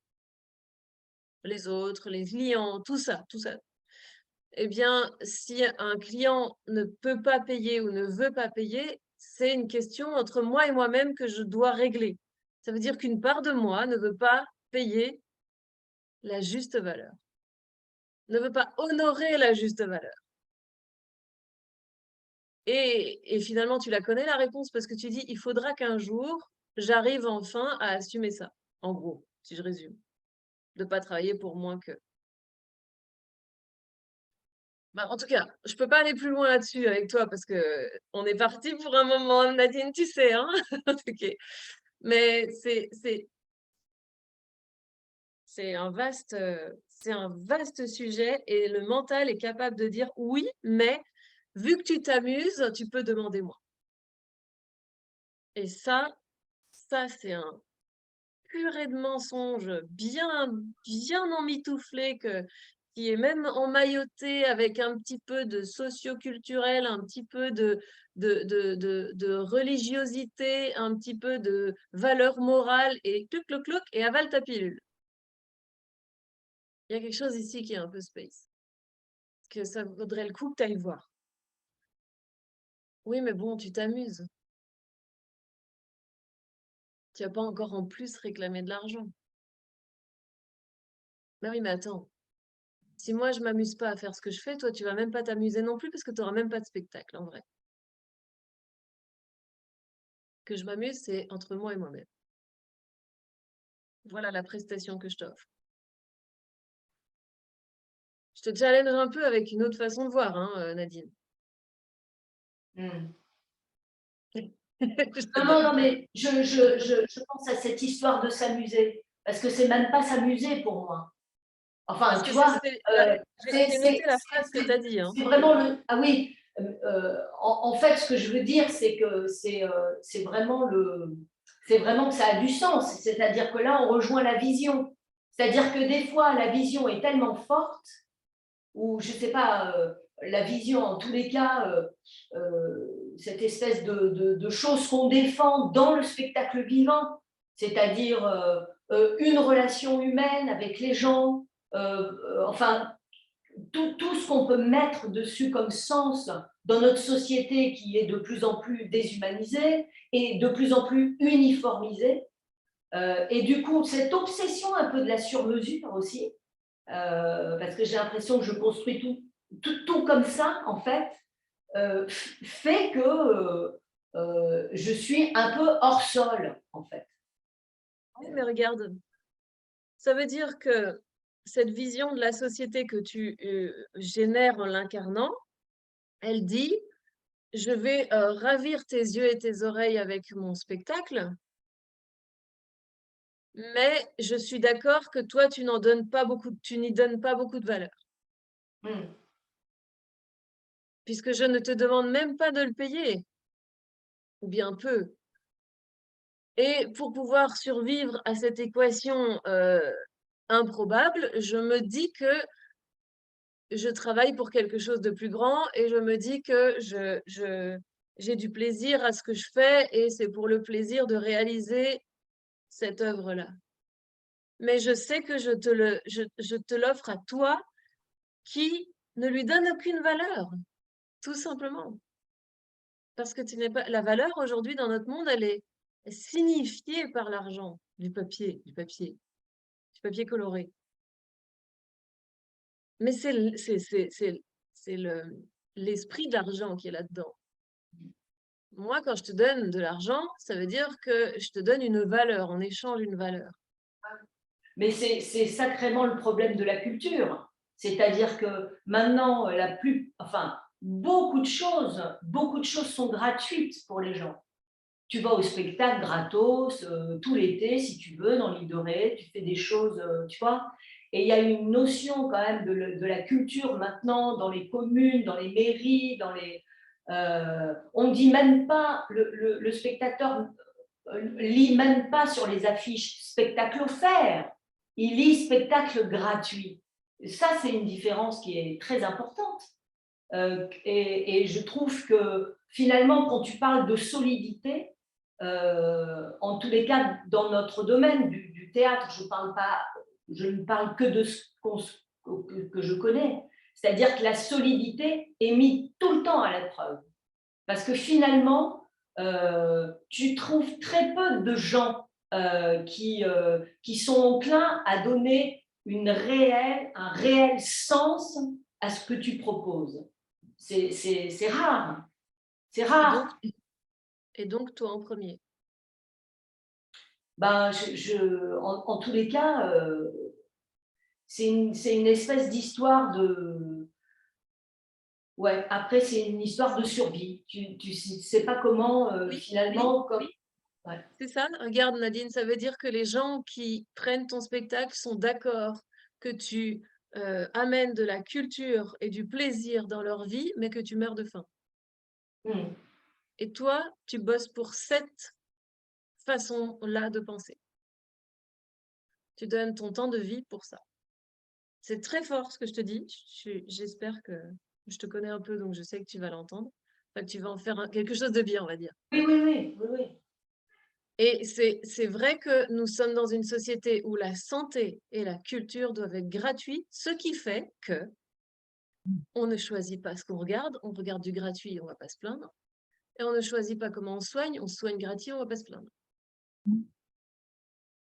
Les autres, les clients, tout ça, tout ça. eh bien, si un client ne peut pas payer ou ne veut pas payer, c'est une question entre moi et moi-même que je dois régler. Ça veut dire qu'une part de moi ne veut pas payer la juste valeur, ne veut pas honorer la juste valeur. Et finalement, tu la connais la réponse parce que tu dis, il faudra qu'un jour, j'arrive enfin à assumer ça. En gros, si je résume, de pas travailler pour moins que. Bah, en tout cas, je peux pas aller plus loin là-dessus avec toi parce que on est parti pour un moment, Nadine, tu sais, hein? Ok. Mais c'est un vaste sujet et le mental est capable de dire oui, mais vu que tu t'amuses, tu peux demander moins. Et ça, c'est un purée de mensonges bien emmitouflé qui est même emmailloté avec un petit peu de socio-culturel, un petit peu de religiosité, un petit peu de valeur morale et clouc, clouc, clouc, et avale ta pilule. Il y a quelque chose ici qui est un peu space, que ça vaudrait le coup que tu ailles voir. Oui, mais bon, tu t'amuses. Tu n'as pas encore en plus réclamé de l'argent. Bah oui, mais attends. Si moi, je m'amuse pas à faire ce que je fais, toi, tu vas même pas t'amuser non plus parce que tu n'auras même pas de spectacle, en vrai. Que je m'amuse, c'est entre moi et moi-même. Voilà la prestation que je t'offre. Je te challenge un peu avec une autre façon de voir, hein, Nadine. Hmm. Je Non, non, t'adore. non, mais je pense à cette histoire de s'amuser, parce que c'est même pas s'amuser pour moi. Enfin, Parce que tu vois, j'ai noté la phrase que tu as dit, hein. c'est vraiment le. Ah oui, en fait, ce que je veux dire, c'est que c'est vraiment c'est vraiment que ça a du sens. C'est-à-dire que là, on rejoint la vision. C'est-à-dire que des fois, la vision est tellement forte, ou je sais pas, la vision, en tous les cas, cette espèce de choses qu'on défend dans le spectacle vivant, c'est-à-dire une relation humaine avec les gens, enfin, tout ce qu'on peut mettre dessus comme sens dans notre société qui est de plus en plus déshumanisée et de plus en plus uniformisée. Et du coup, cette obsession un peu de la surmesure aussi, parce que j'ai l'impression que je construis tout comme ça, en fait, fait que je suis un peu hors sol, en fait. Oui, mais regarde, ça veut dire que cette vision de la société que tu génères en l'incarnant, elle dit, je vais ravir tes yeux et tes oreilles avec mon spectacle, mais je suis d'accord que toi, tu n'y donnes pas beaucoup de valeur, Hmm. puisque je ne te demande même pas de le payer, ou bien peu. Et pour pouvoir survivre à cette équation improbable, je me dis que je travaille pour quelque chose de plus grand et je me dis que j'ai du plaisir à ce que je fais et c'est pour le plaisir de réaliser cette œuvre-là. Mais je sais que je te l'offre à toi qui ne lui donne aucune valeur, tout simplement. Parce que tu n'es pas. La valeur aujourd'hui dans notre monde, elle est signifiée par l'argent, du papier coloré. Mais c'est l'esprit de l'argent qui est là-dedans. Moi, quand je te donne de l'argent, ça veut dire que je te donne une valeur, en échange d'une valeur. Mais c'est sacrément le problème de la culture. C'est-à-dire que maintenant, enfin, beaucoup de choses sont gratuites pour les gens. Tu vas au spectacle gratos, tout l'été, si tu veux, dans l'île de Ré, tu fais des choses, tu vois. Et il y a une notion quand même de la culture maintenant dans les communes, dans les mairies, on ne dit même pas, le spectateur lit même pas sur les affiches spectacle offert, il lit spectacle gratuit. Ça, c'est une différence qui est très importante. Et je trouve que finalement, quand tu parles de solidité, en tous les cas, dans notre domaine du théâtre, je ne parle que de ce que je connais, C'est-à-dire que la solidité est mise tout le temps à l'épreuve. Parce que finalement, tu trouves très peu de gens qui sont enclins à donner un réel sens à ce que tu proposes. C'est rare. C'est Et rare. donc, toi en premier. Ben, en tous les cas, c'est une espèce d'histoire de... Ouais, après, c'est une histoire de survie. Tu sais pas comment, Oui, finalement... oui. Ouais. C'est ça, regarde Nadine, ça veut dire que les gens qui prennent ton spectacle sont d'accord que tu amènes de la culture et du plaisir dans leur vie, mais que tu meurs de faim. Hmm. Et toi, tu bosses pour cette façon-là de penser. Tu donnes ton temps de vie pour ça. C'est très fort ce que je te dis. J'espère que je te connais un peu, donc je sais que tu vas l'entendre. Enfin, que tu vas en faire quelque chose de bien, on va dire. Oui. Et c'est vrai que nous sommes dans une société où la santé et la culture doivent être gratuites, ce qui fait que on ne choisit pas ce qu'on regarde, on regarde du gratuit, on va pas se plaindre, et on ne choisit pas comment on se soigne gratuit, on va pas se plaindre.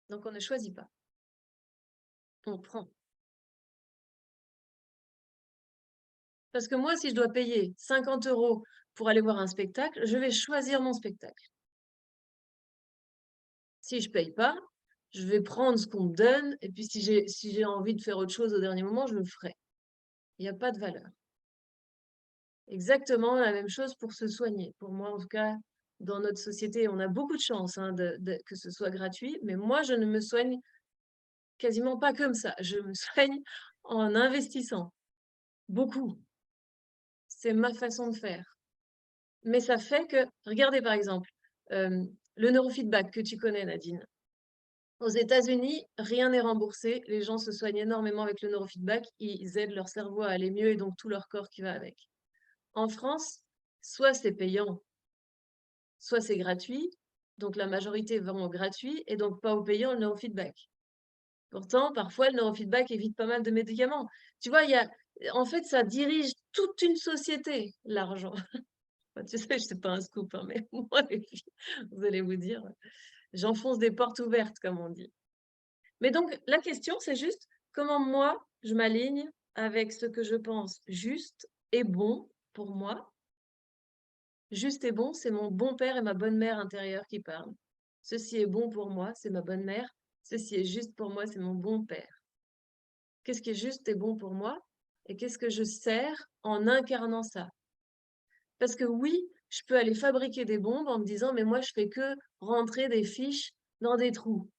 Donc on ne choisit pas, on prend. Parce que moi, si je dois payer 50 € pour aller voir un spectacle, je vais choisir mon spectacle. Si je paye pas, je vais prendre ce qu'on me donne, et puis si j'ai envie de faire autre chose au dernier moment, je le ferai. Il n'y a pas de valeur. Exactement la même chose pour se soigner. Pour moi, en tout cas, dans notre société, on a beaucoup de chance hein, que ce soit gratuit, mais moi, je ne me soigne quasiment pas comme ça. Je me soigne en investissant beaucoup. C'est ma façon de faire. Mais ça fait que, regardez par exemple, le neurofeedback que tu connais, Nadine. Aux États-Unis, rien n'est remboursé. Les gens se soignent énormément avec le neurofeedback. Ils aident leur cerveau à aller mieux et donc tout leur corps qui va avec. En France, soit c'est payant, soit c'est gratuit. Donc la majorité vont au gratuit et donc pas au payant le neurofeedback. Pourtant, parfois, le neurofeedback évite pas mal de médicaments. Tu vois, en fait, ça dirige toute une société, l'argent. Enfin, tu sais, je sais pas un scoop, hein, mais moi, les filles, vous allez vous dire, j'enfonce des portes ouvertes, comme on dit. Mais donc, la question, c'est juste comment moi, je m'aligne avec ce que je pense juste et bon pour moi. Juste et bon, c'est mon bon père et ma bonne mère intérieure qui parlent. Ceci est bon pour moi, c'est ma bonne mère. Ceci est juste pour moi, c'est mon bon père. Qu'est-ce qui est juste et bon pour moi? Et qu'est-ce que je sers en incarnant ça? Parce que oui, je peux aller fabriquer des bombes en me disant, mais moi, je fais que rentrer des fiches dans des trous.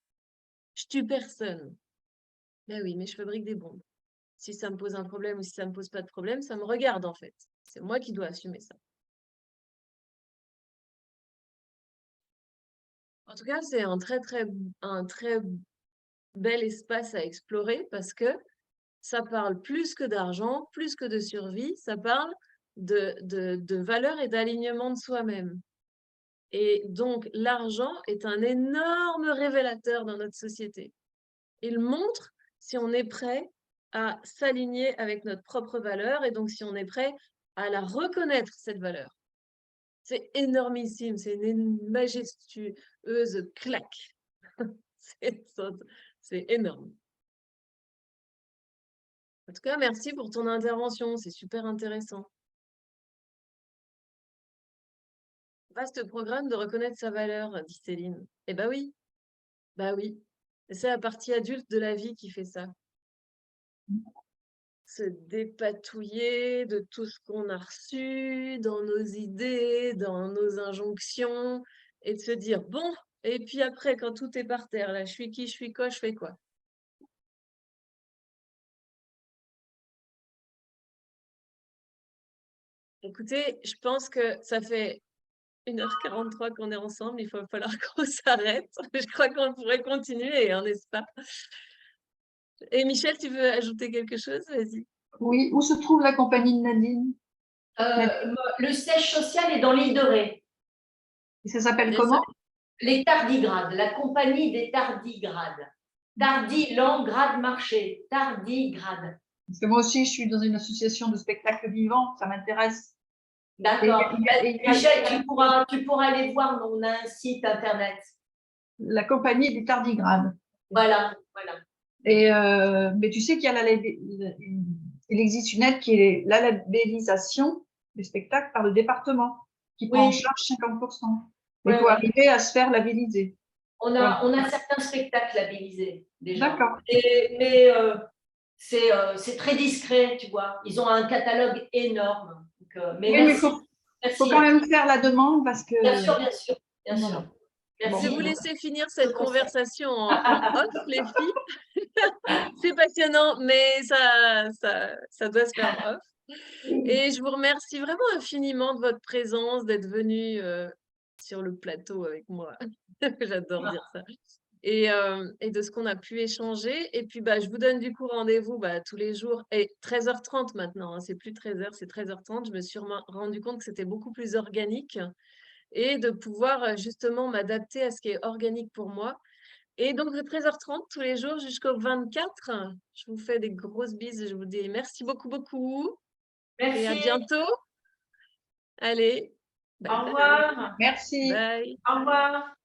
Je tue personne. Ben oui, mais je fabrique des bombes. Si ça me pose un problème ou si ça me pose pas de problème, ça me regarde en fait. C'est moi qui dois assumer ça. En tout cas, c'est un très bel espace à explorer parce que ça parle plus que d'argent, plus que de survie, ça parle de valeur et d'alignement de soi-même. Et donc, l'argent est un énorme révélateur dans notre société. Il montre si on est prêt à s'aligner avec notre propre valeur et donc si on est prêt à la reconnaître, cette valeur. C'est énormissime, c'est une majestueuse claque. C'est énorme. En tout cas, merci pour ton intervention, c'est super intéressant. Vaste programme de reconnaître sa valeur, dit Céline. Eh ben oui, bah oui. Et c'est la partie adulte de la vie qui fait ça. Se dépatouiller de tout ce qu'on a reçu, dans nos idées, dans nos injonctions, et de se dire, bon, et puis après, quand tout est par terre, là, je suis qui, je suis quoi, je fais quoi? Écoutez, je pense que ça fait 1h43 qu'on est ensemble, il va falloir qu'on s'arrête. Je crois qu'on pourrait continuer, hein, n'est-ce pas? Et Michel, tu veux ajouter quelque chose? Vas-y. Oui, où se trouve la compagnie de Nadine? Le siège social est dans l'île de Ré. Et ça s'appelle Bien sûr. comment? Les tardigrades, la compagnie des tardigrades. Tardigrades marché, tardigrades. Parce que moi aussi, je suis dans une association de spectacles vivants, ça m'intéresse. D'accord. Et Michel, tu pourras aller voir, on a un site internet. la compagnie des tardigrades. Voilà, voilà. Et, mais tu sais qu'il y a il existe une aide qui est la labellisation des spectacles par le département, qui prend en Oui. charge 50%. Mais il Ouais, faut ouais. arriver à se faire labelliser. On a certains spectacles labellisés déjà. D'accord. Mais c'est très discret, tu vois. Ils ont un catalogue énorme. Donc, mais Oui, mais merci. il faut quand même faire la demande parce que. Bien sûr, bien sûr. Bien Voilà. sûr. Je Merci. vais vous laisser finir cette conseil. conversation en off, les filles. C'est passionnant, mais ça doit se faire en off. Et je vous remercie vraiment infiniment de votre présence, d'être venu sur le plateau avec moi. J'adore dire ça. Et de ce qu'on a pu échanger. Et puis, bah, je vous donne du coup rendez-vous tous les jours. Et 13h30 maintenant, hein, c'est plus 13h, c'est 13h30. Je me suis rendu compte que c'était beaucoup plus organique et de pouvoir justement m'adapter à ce qui est organique pour moi. Et donc, de 13h30 tous les jours jusqu'au 24, je vous fais des grosses bises. Je vous dis merci beaucoup, beaucoup. Et à Merci. bientôt. Allez, bye Au bye. revoir. Merci. Bye. Au revoir.